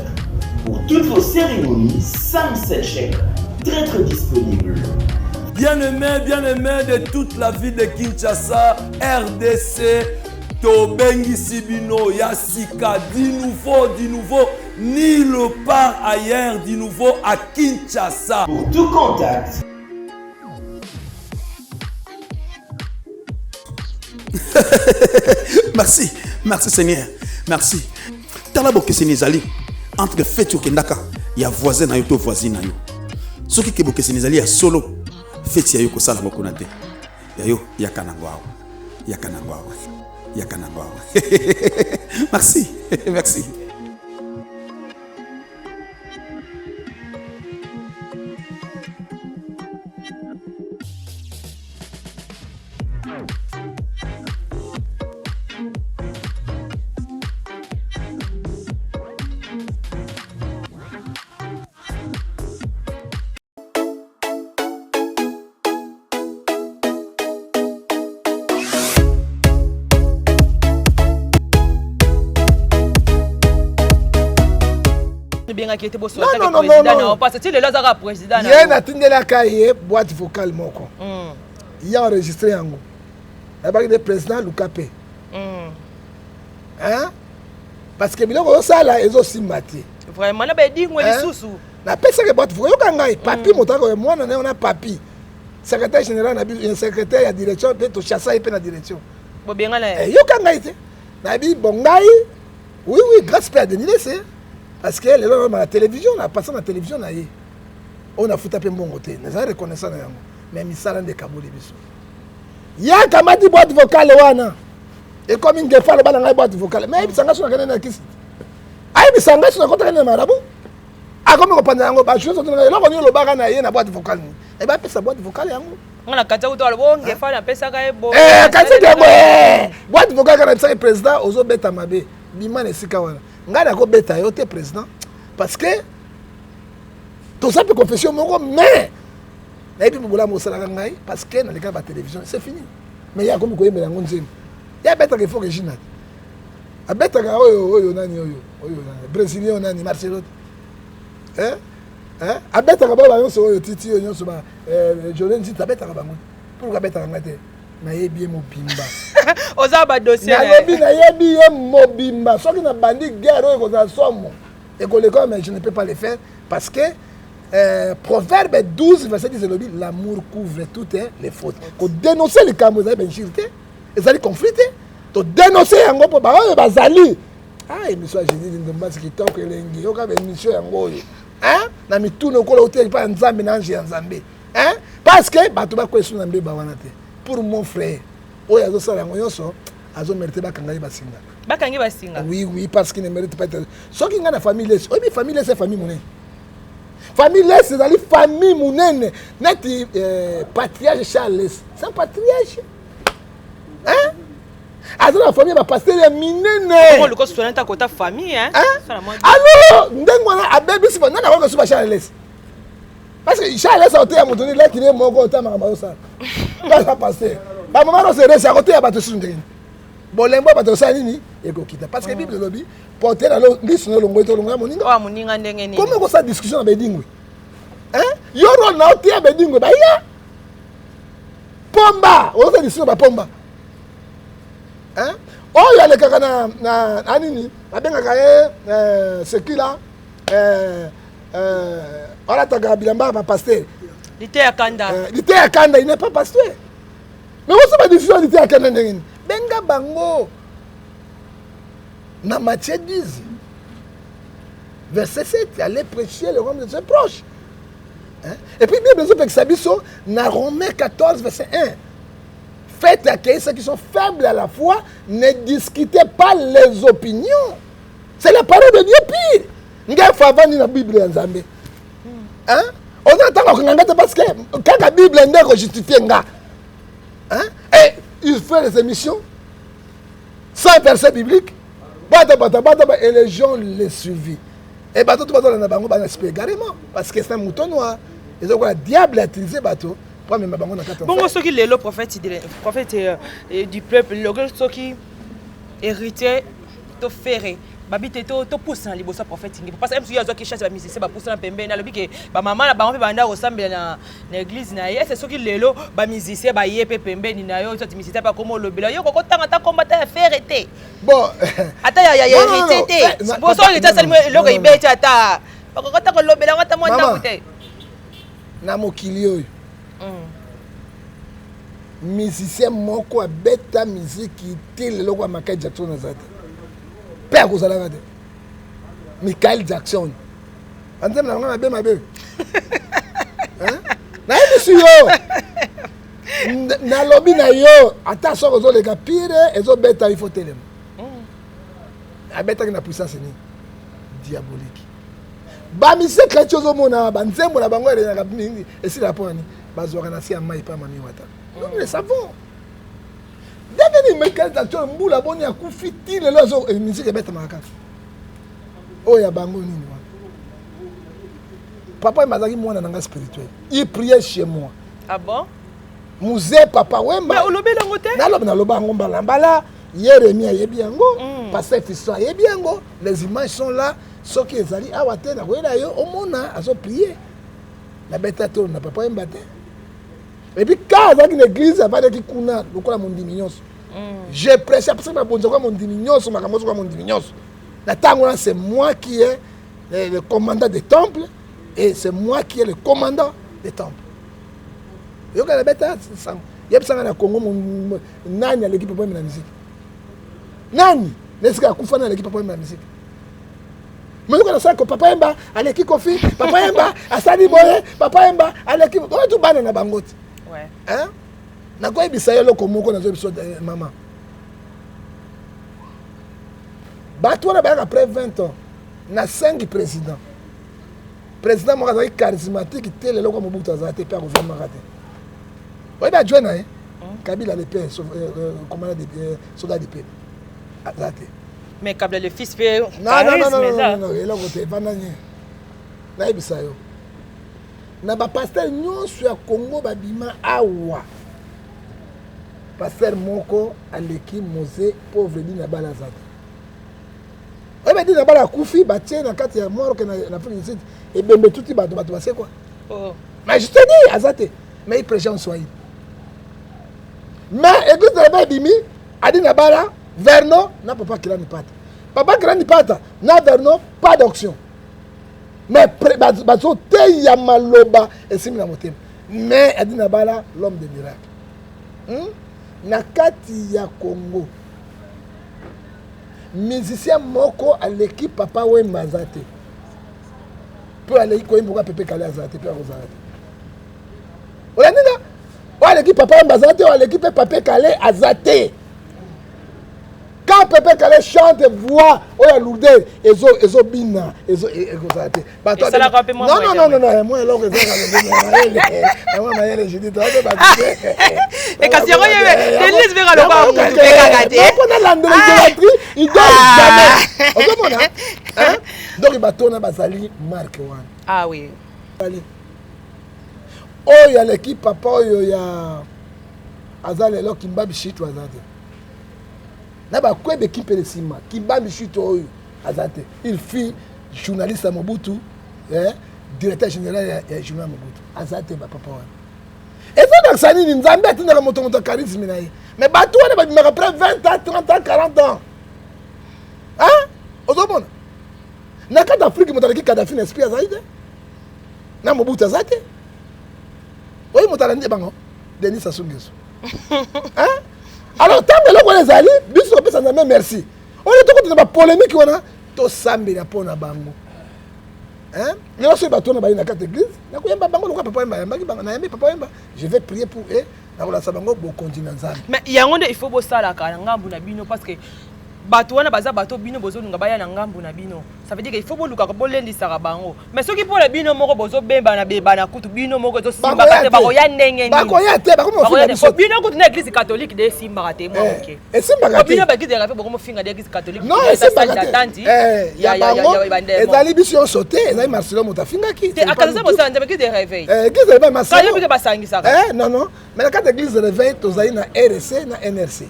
Pour toutes vos cérémonies, Sam Selchek, très disponible. Bien-aimés de toute la ville de Kinshasa, RDC, Tobengi Sibino, Yassika, du nouveau, nulle part ailleurs, du nouveau à Kinshasa. Pour tout contact, Merci Seigneur. Merci. Talabo que Sénézali entre fête Kendaka, il y a voisin na yo to voisine na yo. Soki ke boke Sénézali ya solo fête ya yo ko sala mokonate. Ya yo ya kanangwa. Merci. Merci. Il y a un atteindre la boîte vocale moko. Il y a enregistré en haut. Il y a le président Lukape. Hein? Parce que biloko ça là ils aussi maté. Vraiment na ba dingwe lisusu. Na pesa ke boîte vocale yokangai papi motako moi on a papi. Secrétaire général na secrétaire ya direction peut to chassa et na direction. Bo benga na. Yokangai te. Na bi bongai. Oui grâce à Denis c'est. Parce que les gens à la télévision, on a passé à la télévision, on a foutu un peu bon côté. Nous avons reconnaissance. Mais il s'est rendu Kaboul. Il y a une boîte vocale. Et comme il y a une boîte vocale. Mais il y a une boîte vocale. Il y a une boîte vocale. Il y a une boîte vocale. Il y a une boîte vocale. Il y a une boîte vocale. On a quatre autres albums, il faut la pesa gaé bon. Boîte vocale quand le président ozo beta mabe. Bima ne sikawana. Ngana ko beta yo te président parce que tout ça peut confession moko mais na ebi bola mosala ngai parce que na le cas de la télévision c'est fini. Mais il y a comme ko yemela ngonzemi. Il y a beta que faut original. A beta ga oyo nani oyo brésilien nani Marcelo. A beta ga ba yo so oyo titi yo nyoso ba Jolene dit a beta ga bango. Pour ga beta ga ngate. Na yebi mobimba. Oza ba dossier. Na yebi mobimba. Soki na bandi guerre ko za somo. Et que mais je ne peux pas le faire parce que Proverbe 12 verset 10 l'amour couvre toutes les fautes. Ko dénoncer les camps za benchirité. Ezali conflit. To dénoncer yango po ba oyo bazali. Ah émission Jésus ndomba qui toque lengi. Yo ka émission yango oyo. Hein? Na mituno ko la hotel pa nzambe na nje nzambe. Hein? Parce que bato ba ko esu na mbeba wana te. Pour mon frère, oyo azosala yango nyonso azomérite bakangai basinga. Bakangi basinga. Oui, parce qu'il ne mérite pas être. Soki nga na famille les, oyebi famille les c'est famille monene. Famille les c'est ali famille monene. Neti patriarche Charles, c'est un patriarche. Hein? Azona la famille ba pasteur ya minene. On le cause sonata kota famille hein. Alors, ndengwana abebi sifa nana ko suba Charles. Parce que Charles a été à mon donné là qui est mon côté à ça. Pas ça passer. Ba maman se reste à côté à bato sundeng. Bolembo bato ça nini et ko kita parce que Bible lobby porter la liste no longo to longa moninga. Oh moninga ndenge ni. Comment ça discussion na bedingwe? Hein? Yoro na otia bedingwe ba ya. Pomba, on fait discussion ba pomba. Hein? Oh ya le kaka na anini, abenga ka ce qui là voilà ta gabilamba va pasteur. L'ité à Kanda. L'ité à Kanda, il n'est pas pasteur. Mais vous savez difficile l'ité à Kanda n'engin. Benga bango. Na Matthieu 10. Verset 7, allez prêcher le royaume de ses proches. Hein? Et puis Bible nous dit que Sabiso na Romains 14 verset 1. Faites accueillir ceux qui sont faibles à la foi, ne discutez pas les opinions. C'est la parole de Dieu pire. Nga favani na Bible ya Nzambe. Hein? On attend qu'on ngate parce que quand la Bible est justifiée nga. Hein? Et il fait les émissions sans verset biblique. Et les gens les suivi. Et bateau tout bateau na bango ba espérer carrément parce que c'est un mouton noir. Et donc le diable a utilisé bateau pour même bango na 4 ans. Bon ceux qui prophète du peuple, le ceux qui hérité to ferré babite to pousse na liboso prophète ngi parce que même si yazo ki chasse ba musicien ba pousse na pembe na lobi ke ba maman na bango pe banda ressemble na église na ye c'est ce qui lelo ba musicien ba yé pe pembe ni na yo so musicien pas comme lobela yo ko tanga ta combattre à faire été bon ata ya hérité bo so ngita salimo loko ibeti ata ko ta ko lobela ngata mo ndangu te na mokili oyo musicien moko abeta musique te lelo kwa Michael Jackson na zata père kozalaka te Michael Jackson anzembe na ngana be mabe na yebisi yo na lobi na yo ata soko ozoleka pire ezobeta il faut telema abetaki na puissance ni diabolique bamise chrétien ozomona banzembo na bango elenaka mingi esila mpo nani bazwaka na si ya mai pa mami wata nous le savons dès que Michael Jackson mbula boni akufi ti lelo azo musique ebeta makasi oya bango nini wana papa mazaki mwana nanga spirituel il priait chez moi ah bon musée papa wemba mais olobi lango te na loba ngo mbala Jérémie ayebi yango pasteur Fiston ayebi yango les images sont là ceux qui ezali awa te na koyela yo omona azo prier na beta to na papa wemba te et puis quand azaki na église avadaki kuna lokola mondimi nyonso je prêchais parce que ma bonne mondimi nyonso makambo kwa mondimi nyonso na tango là c'est moi qui est le commandant des temples et c'est moi qui est le commandant des temples yo kana beta sang yebisanga na Congo nani aleki papa na musique nani nesika kufa na aleki papa na musique mais yo kana sa ko papa emba aleki kofi papa emba asali boye papa emba aleki to bana na bangoti ouais hein na ko ebisa yo loko moko na zo biso mama bato na ba après 20 ans na 5 président moko azali charismatique te lelo kwa Mobutu azate pe gouvernement raté oui ba joina hein Kabila le père commandant des soldats de paix azate mais Kabila le fils fait non et là côté vananye na ebisa yo na ba pasteur nyonso ya Congo babima awa pasteur moko aleki Mosé pauvre dit na balazate oye badi na bala kufi batie na kati ya mort que na Afrique du Sud et bembe tuti bato c'est quoi mais je te dis azate mais il prêche en Swahili mais église de la bimi adi na bala Verno na papa Kirani Pata na Verno pas d'auction mais bazo te ya maloba esimi na motema mais adi na bala l'homme de miracle na kati ya Congo musicien moko à l'équipe papa Wemba azate pour aller koyemboka pepe kale azate pe azate olandinga à l'équipe papa Wemba azate à l'équipe papa kale azate quand Pepe Kale chante voix oya lourdeur ezo bina ezo azate non moi alors moi na je dis toi et kasi yango Denise vera lo ba mutu pe kagate on a l'andélégatrice il doit jamais okomona hein donc batona bazali marque wana ah oui oyo l'équipe papa oyo ya azale lo Kimbabi Shitu azate na ba kwebe équipe de Sima Kimbabi Shitu oyo azate il fit journaliste à Mobutu directeur général ya journal Mobutu azate ba papa wana et ça sani ni nzambe atina moto charisme na ye mais bato wana ba bimaka après 20 ans 30 ans 40 ans hein ozomona na kata Afrique moto aleki Kadhafi na esprit azaide na Mobutu azate oyi moto alandi bango Denis Sassou Nguesso hein alors tant que lokole ezali biso kopesa nzambe merci on est tout na ba polémique wana to sambe na pona bango hein lelo so bato na ba na kata église na koyemba bango lokwa papa yemba yambaki bango na yembi papa yemba je vais prier pour eux na kola sa bango bo continuer nzambe mais yango nde il faut bosala ka ngambu na bino parce que bato wana baza bato bino bozolunga baya na ngambu na bino ça veut dire qu'il faut boluka ko bolendisaka bango mais soki pour la bino moko bozobemba na beba na kutu bino moko zo simba kate bako ya ndenge ni bako ya te bako mo finga biso bino kutu na église catholique de simba kate mo ok et simba kate bino ba kite rafe bako mo finga de église catholique non simba kate ya ezali biso sauté ezali Marcelo motafinga ki te akaza bosa nzebe ki de réveil église de Marcelo quand bika basangisa non mais la carte église de réveil tozali na RC na NRC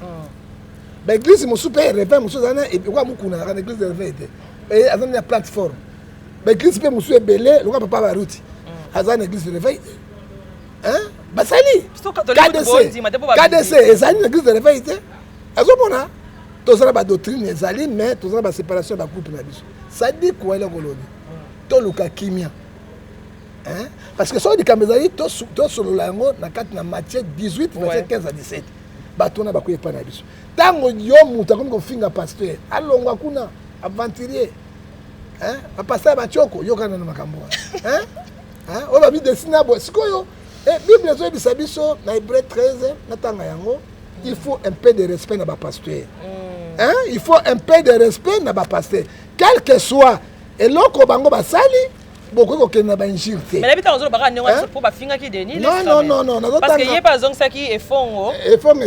l'église mon super réveil mon chose et quoi mon kuna la église de réveil et azan la plateforme l'église pe mon super belé le papa ba route azan église de réveil hein basali KDC ezali l'église de réveil azomona tozala ba doctrine ezali mais tozala ba séparation ba groupe na biso ça dit quoi la colonie to luka kimia hein parce que so di kamezali to solo lango na kati na Matthieu 18 verset 15 à 17 batona bakoye pa na biso tango yo muta comme finga pasteur alongwa kuna aventurier hein ba pasteur ba choko yo kana na makambo hein hein o ba bi desina bo sikoyo et bible zo bisa biso na Hébreux 13 na tanga yango il faut un peu de respect na ba pasteur hein il faut un peu de respect na ba pasteur quel que soit eloko bango basali beaucoup que na ba injilté mais l'habitude on ba ndenga pour ba finga ki deni non parce que yé pas zong ça qui est fongo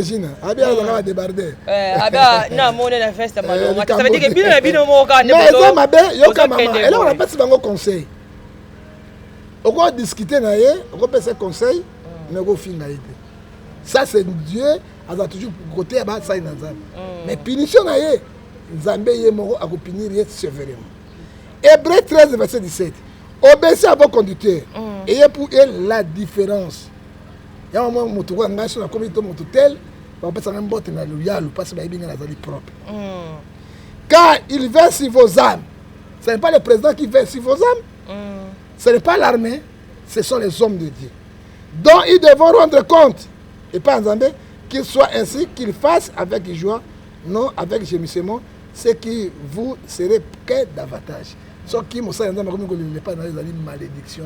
Gina abia la débarder abia na mone na festa malonga ça veut dire que bino mo ka ne mais ça mabe yo ka mama et là on a pas si bango conseil on va discuter na ye on va passer conseil mais go finga ite ça c'est Dieu a toujours côté ba ça inazam mais punition na ye Nzambe ye moko akopinir ye sévèrement. Hébreux 13 verset 17. Obéissez à vos conducteurs. Ayez pour eux la différence. Il y a un moment où tu vois un sur communauté tel, on peut s'en emboîter dans le yalo parce que bien dans les propres. Car il verse sur vos âmes. Ce n'est pas le président qui verse sur vos âmes. Ce n'est pas l'armée, ce sont les hommes de Dieu. Donc ils devront rendre compte. Et pas en Zambé, qu'il soit ainsi, qu'ils fassent avec joie, non avec gémissement, ce qui vous serait que davantage. Ce qui me semble pas dans les malédictions.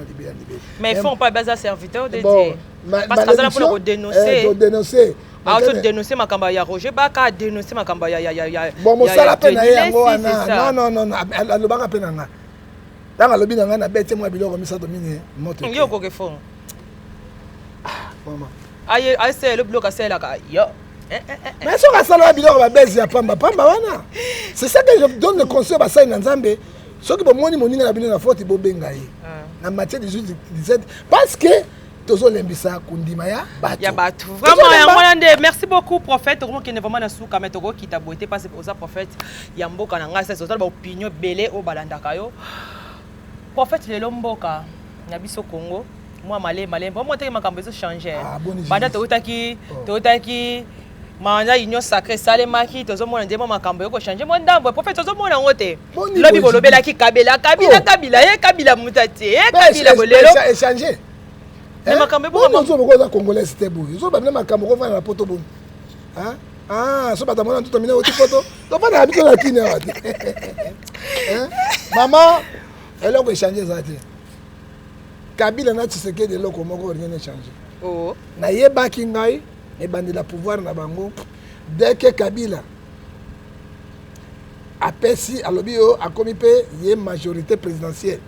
Mais ils ne font pas base à serviteur de Dieu. Parce que ça pour dénoncer. Dénoncer. Ah, tu dénoncer ma campagne à Roger, bah, dénoncer ma campagne à bon, mon salaire peine à non, le bar à peine à dans le bin à bête, moi, il a ça dominer. Il y a quoi que font. Maman. Aïe, c'est le bloc à celle là. Yo. Mais si on a ça là, il a baisé à Pamba. C'est ça que je donne le conseil à ça dans Zambé. Ce qui est mon na bino na faute bobengaye. Na Matthieu 18 17 parce que tozo lembisa kundima ya batu. Ya batu. Vraiment merci beaucoup prophète vraiment qui est vraiment na souka mais toko qui t'a beauté parce que ça prophète ya mboka na nga c'est ba opinion belé au balandaka yo. Prophète le lomboka na biso Congo. Moi malé bon moi te makambo zo changer. Banda totaki Manda union sacrée salemaki tozomona ndemo makambo yoko changer mo ndambo prophète tozomona ngote lobi bolobela ki kabila mutati kabila bolelo échanger mais makambo bon on zo congolais c'était beau zo ba makambo ko vana na poto bon hein so ba tamona tout terminé oti poto to pas na biko la kini awati hein maman eloko échanger ça te kabila na Tshisekedi eloko moko rien échanger oh na yebaki ngai et bandi la pouvoir na bango dès que Kabila a perçu à l'obio a commis une majorité présidentielle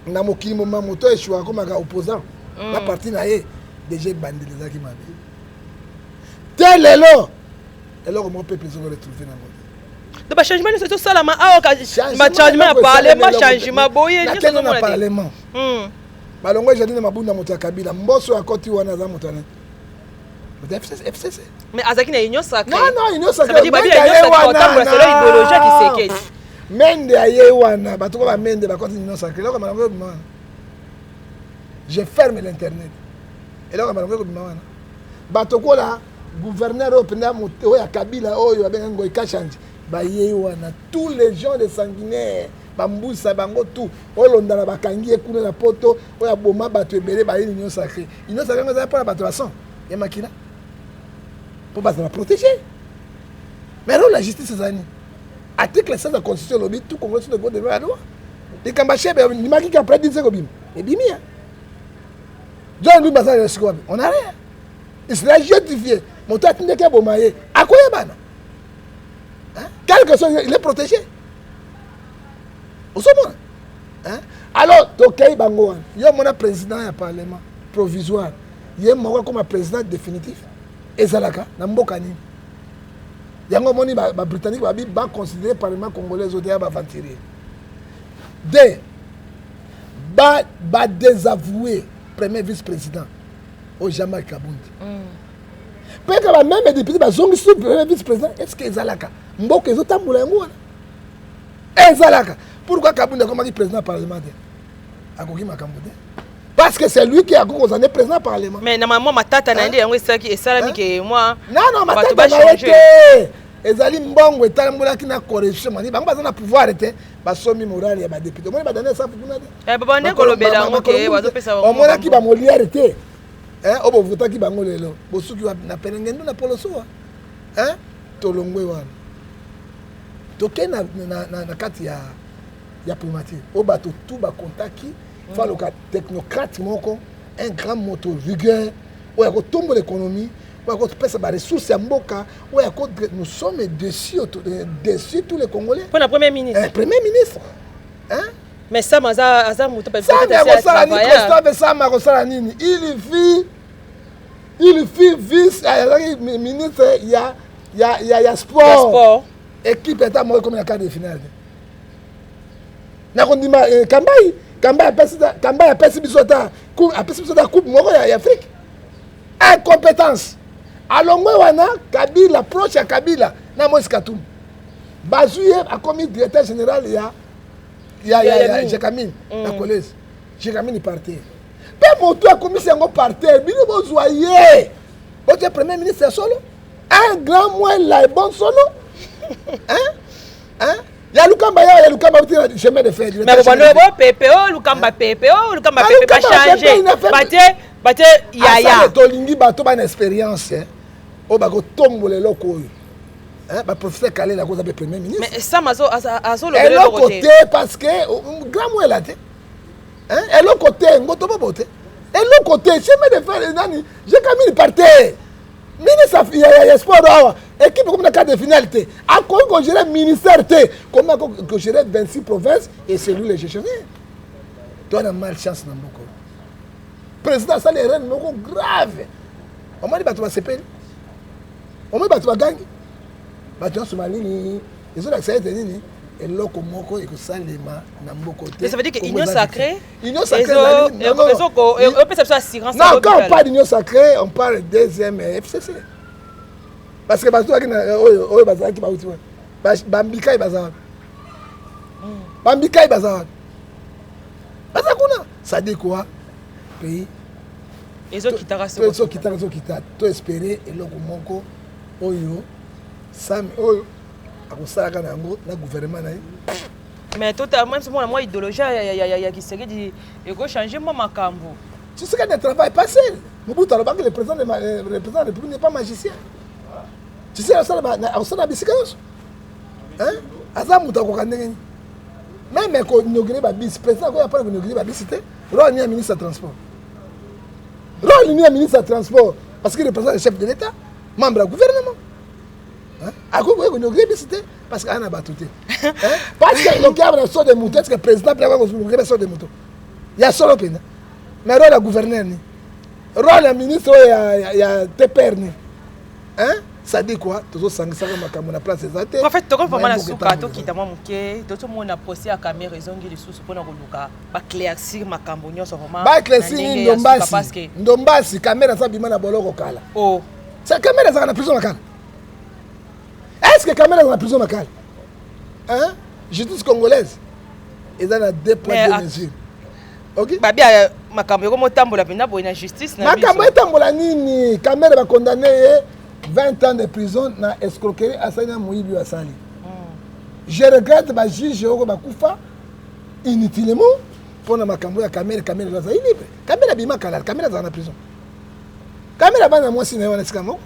na mokili moment moto et choix comme opposant la partie na ye déjà bandi les qui m'a dit tel lelo et là comment peuple se retrouver na mode donc changement c'est tout ça là ma changement parlement changement boye ni ça na parlement balongo j'ai dit na mabunda moto ya Kabila mboso akoti wana za moto na FCC. Mais Azaki na union sacrée. Non, union sacrée. Ça veut dire que l'idéologie qui s'est Mende ayewana, batuko ba mende ba continue union sacrée. Là comme je ferme l'internet. Et là comme on batoko la gouverneur openda moto ya Kabila oyo abenga ngo ikachange. Ba yewana tous les gens de sanguinaires bambusa bango tout olonda na bakangi ekuna na poto oya boma bato ebele ba union sacrée. Union sacrée ngeza pas la bato son. Ya makina pour pas la protéger. Mais la justice c'est ça. Article 16 de la Constitution lobby tout Congrès de droit de la loi. Les cambaché ni maki qui après 10 secondes. Et bimia. John Louis Bazar le scope. On a rien. Il sera justifié. Mon tête n'est qu'à bomayer. À quoi bana? Hein? Quelque chose il est protégé. Au sommet. Hein? Alors Tokay Bango, il y a mon président et parlement provisoire. Il y a mon comme président définitif. Et Zalaka, na mboka ni. Yango moni ba britannique ba considérer parlement congolais au ba aventurier. De ba désavouer premier vice-président au Jamal Kabundi. Peut que même les députés bazongi sous vice-président est-ce que ezalaka mboka ezotambola yango wana ezalaka pourquoi Kabunda comme président parlementaire akoki makambo te parce que c'est lui qui a gouverné président parlement mais normalement matata na ndi yango esaki esalami ke moi non matata na été ezali mbongo etambolaki na corruption mani bango baza na pouvoir te basomi morale ya ba député moni ba donner ça pour nous ba bande kolobela ngo ke bazo pesa bango mona ki ba molière te obo votaki bango lelo bosuki na pelengendo na poloso tolongwe wana toke na kati ya primature o bato tout ba contaki fa loka technocrate moko un grand moto vigueur o ya ko tombo l'économie o ya ko pesa ba ressources ya mboka o ya ko nous sommes dessus tous les Congolais pour la premier ministre mais ça maza moto peut être ça Christophe Sama ko sala nini il fit vice ministre ya sport équipe est à moi comme la quart de finale na kondima Kamba a perçu bisota coupe moko ya Afrique incompétence alongwe wana Kabila proche ya Kabila na Moïse Katumbi bazuye a commis directeur général ya Jekamine na collège Jekamine parti pe moto a commis yango parti bino bozoyer votre premier ministre solo un grand moins la bon solo ya lukamba uti chemin de fer mais bon PPO lukamba pas changer bate yaya tolingi bato ba expérience o ba ko tombola loko oyo ba professeur Kalé la cause de premier ministre mais ça mazo le côté parce que grand moins là et le côté ngoto bobote et le côté chemin de fer nani j'ai Camille parti ministre ya sport awa équipe comme na cadre de finalité a ko gérer ministère té comme ko gérer 26 provinces et c'est lui le gestionnaire toi na malchance na mboko président ça les règles non grave on m'a dit bato ba sepeli on m'a bato ba gangi bato sur malini ils ont accepté nini et loko moko et ko salema na mboko té ça veut dire que union sacrée ils ont assurance non quand on parle d'union sacrée on parle deuxième FCC parce que batoaki na oyo bazaki ba uti bambika bazana bazakuna ça dit quoi pays ezo kitaka to espérer eloko moko oyo sami oyo akosalaka na yango na gouvernement na ye mais totalement moi idéologie ya Kisegedi ego changer moi makambo tu sais que le travail pas seul Mobutu alobaki le président de la République n'est pas magicien tu sais osala bisika nyonso aza moto akoka ndenge nini même koinaugure babisi président koyo apana koinaugure babisi te roi ni ya ministre ya transport parce que représente le chef de l'État membre du gouvernement akokoye koinaugure bisi te parce que ana bato te parce que lokaba na so de moto est-ce que président pena koinaugure so de moto ya solo pena mais roi ya gouverneur ni roi ya ministre ya TPR ni ça dit quoi toujours sangisa comme makambo na place ezate en fait toko vraiment na suka to kita mwa muke to mona poser à caméra zongi les sous pona koluka ba claircir makambo nyonso vraiment ba claircir ndombasi caméra ça bima na boloko kala c'est caméra ça na prison makala est-ce que caméra dans la prison makala justice congolaise ils ont deux poids deux mesures OK ba bia makambo ko motambola pena bo na justice na makambo etambola nini caméra ba condamné 20 ans de prison na escroquerie asanya moyibi asali je regrette ba juge oko bakufa inutilement pour na makambo ya caméra za libre caméra bima kala caméra za na prison caméra bana mwasi na wana sikamo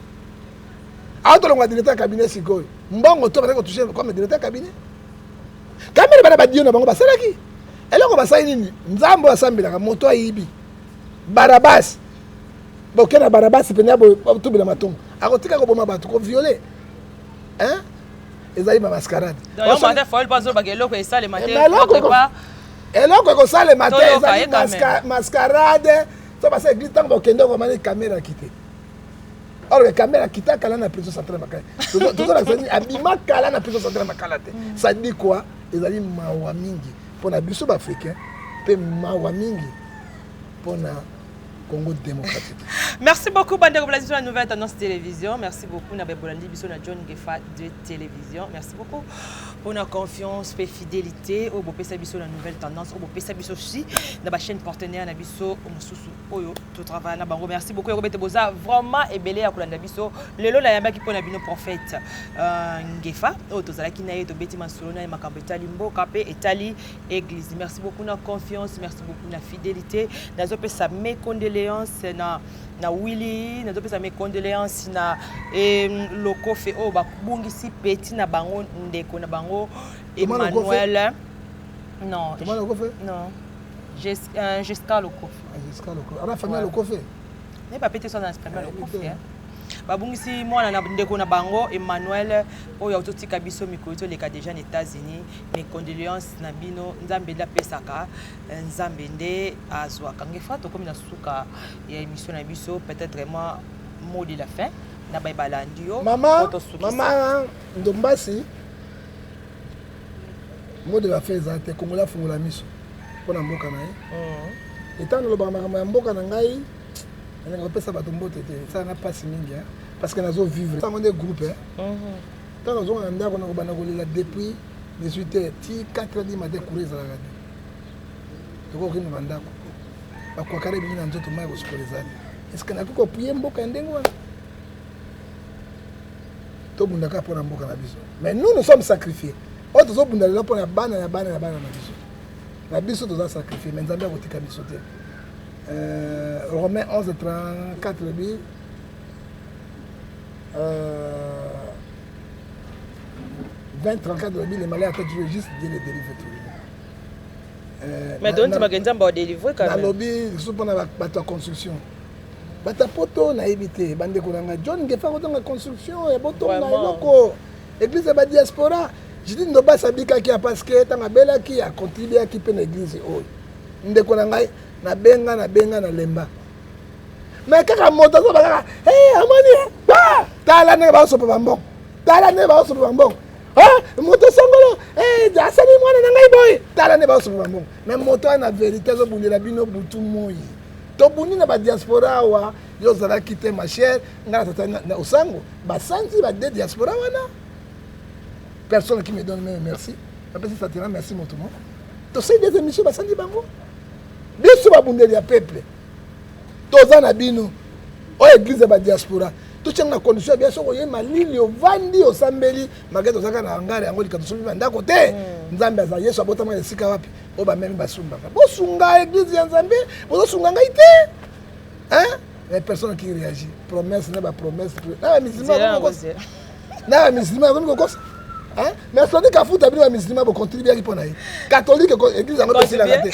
autolonga directeur cabinet sikoy mbongo to ba ko toucher comme directeur cabinet caméra bana ba dio na bango basalaki eloko basali nini nzambo asambela moto ayibi Barabas bokena Barabas penya bo tubila matongo akotika ko boma bato ko violer ezali ba mascarade donc on m'a fait pas zo bagelo ko esale matin eloko ko sale matin ezali mascarade to basa glitang bokendo ko mani caméra kité or que caméra kita kala na prison centrale makala tout ça c'est abima kala na prison centrale makala te ça dit quoi ezali mawa mingi pona biso ba africain pe mawa mingi pona Congo démocratique. Merci beaucoup, Bandeko Blasi, sur la nouvelle tendance télévision. Merci beaucoup, Nabe Bolandi, Bisso, na John Gefa de télévision. Merci beaucoup pour la confiance et fidélité. Au Bopé Sabisso, la nouvelle tendance. Au Bopé Sabisso aussi, dans la chaîne partenaire, Nabisso, Omosusu, Oyo, tout travail, Nabango. Merci beaucoup, Robert Boza. Vraiment, et belé à Kolanda Bisso. Le lot, la yamba qui peut nabino prophète. Gefa, Otozala Kinaye, Tobeti Mansolona, Makambeta Limbo, Kapé, Etali, Église. Merci beaucoup, na confiance. Merci beaucoup, na fidélité. Nazope sa mes condoléances, na Willy, na dope sa mes condoléances na loko fe o ba bungisi petit na bango ndeko na bango Emmanuel. Non. Comment loko fe? Non. Jusqu'à loko. Jusqu'à loko. Ana famille loko fe. Ne pas péter son famille loko fe. Ba bungisi mwana na ndeko na bango Emmanuel oyo autotika biso mikoto leka déjà aux États-Unis. Mes condoléances na bino nzambe la pesaka nzambe nde azwa kangefa to comme na suka ya émission na biso peut-être moi mot de la fin na ba balandio maman Ndombasi mot de la fin ezate kongola fungola miso pona mboka na ye etano lo ba mboka na ngai on a repéré ça bateau mbote ça n'a pas si mingi parce que nous vivre ça on est groupe quand nous on anda on a banagolela depuis 18h ti 4h du matin courir za la radio donc on banda ko kwa kare bina nzoto mai kusikolezana est-ce que nakuko prier mboka ndengo wana to bundaka pona mboka na biso mais nous sommes sacrifiés autres zo bundala pona bana na biso na biso to za sacrifier mais nzambe akotika biso te Romains 11, 34, 20, 34, les malais à tête juste Dieu les délivre tout. Mais donc tu m'as dit que délivrer quand même. Dans lobby, sous pendant la construction. Bata poto na évité, bande kolanga John Gefa dans la construction et boto na loko. Église ba diaspora. Je dis ndo basa bika ki parce que tanga bela ki a contribué à qui peut l'église oh. Ndeko na ngai na benga na lemba mais kaka moto so baka amoni tala ne ba so pa mbong moto songolo asali mwana na ngai boy tala ne ba so pa mbong mais moto na vérité zo bundela bino butu moi to bundi na ba diaspora wa yo zala kite ma chère ngala tata na osango ba santi ba de diaspora wana personne qui me donne même merci après ça te merci mon tout le monde to sais des émissions ba santi bango biso babundeli ya peuple toza na bino oyo église ba diaspora totianga na condition bien soko ye malili ovandi osambeli magete ozaka na ngare yango likato sobi bandako te nzambe aza yesu abotama esika wapi o bamemi basumbaka bosunga église ya nzambe bozosunga ngai te les personnes qui réagissent promesse na bapromesse na bamisilima bakomi kokosa mais soni kafuta bino bamisilima bocontribuaki mpo na ye catholique église yango tosilaka te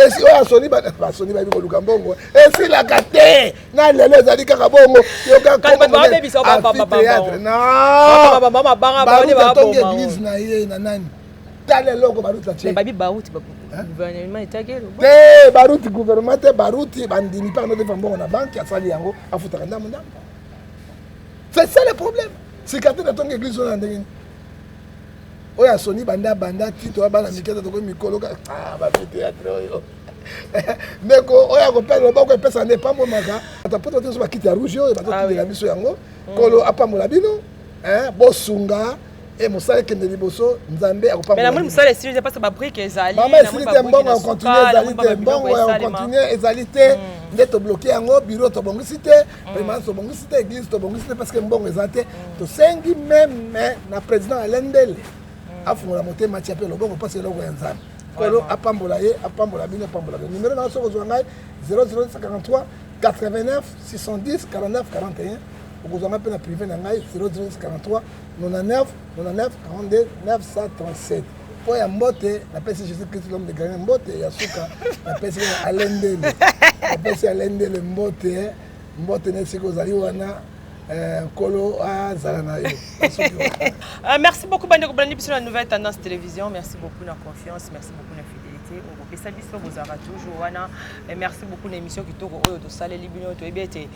esi oyo asoni basoni bayebi koluka mbongo esilaka te na lelo ezali kaka bongo yokatongi église na ye na nani tala eloko baruti atie te baruti gouvernement te baruti bandimi mpe anodefa mbongo na banke asali yango afutaka ndambo ndambo c'est ça le problème sika te natongi église oyo na ndenge oyo asoni banda tito abana mikete toko mikolo bapétéatre oyo ndeko oyo akopesa loboko epesa nde epambomaka atapoto te so bakiti ya rouge oyo bazotindela biso yango kolo apambola bino bosunga mosala ekende liboso nzambe akopambola mama esili te mbongo akocontinue ezali te mbongo akocontinue ezali te nde tobloke yango bureau tobongisi te permanence tobongisi te église tobongisi te parce que mbongo eza te tosengi meme na président alendele afungola motema tia mpe lobongo mpasi eloko ya nzambe kolo apambola ye apambola bino apambola bino numero na soko ozwa ngai 0043 89 610 49 41 okozwanga mpe na privé na ngai 0043 99 99 42 937 mpo ya mbote napesi jésus christ l'homme de grane mbote ya suka napesi alendele napesi alendele mbote ne sika ozali wana Kolo azala na yo. Merci beaucoup Bandeko Blandi sur la nouvelle tendance télévision. Merci beaucoup de la confiance, merci beaucoup de la fidélité. te okopesa biso bozalaka toujours wana. Et merci beaucoup na émission kitoko oyo tosaleli bino toyebi ete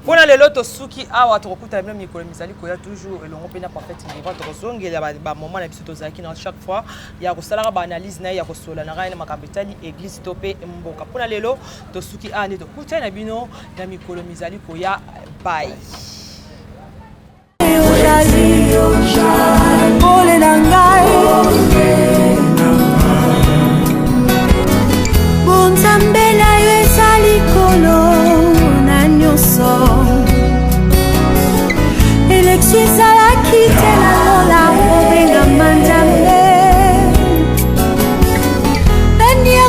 mpona lelo tosuki awa tokokutana bino mikolo mizali koya toujours elongo mpe na parfaite miroir tokozongela bamoment na biso tozalaki na chaque fois ya kosalaka baanalyse na ye ya kosolanaka ye na makambo etali église to mpe mboka. Mpona lelo tosuki awa nde tokutani na bino na mikolo mizali koya bai. Ole na ngai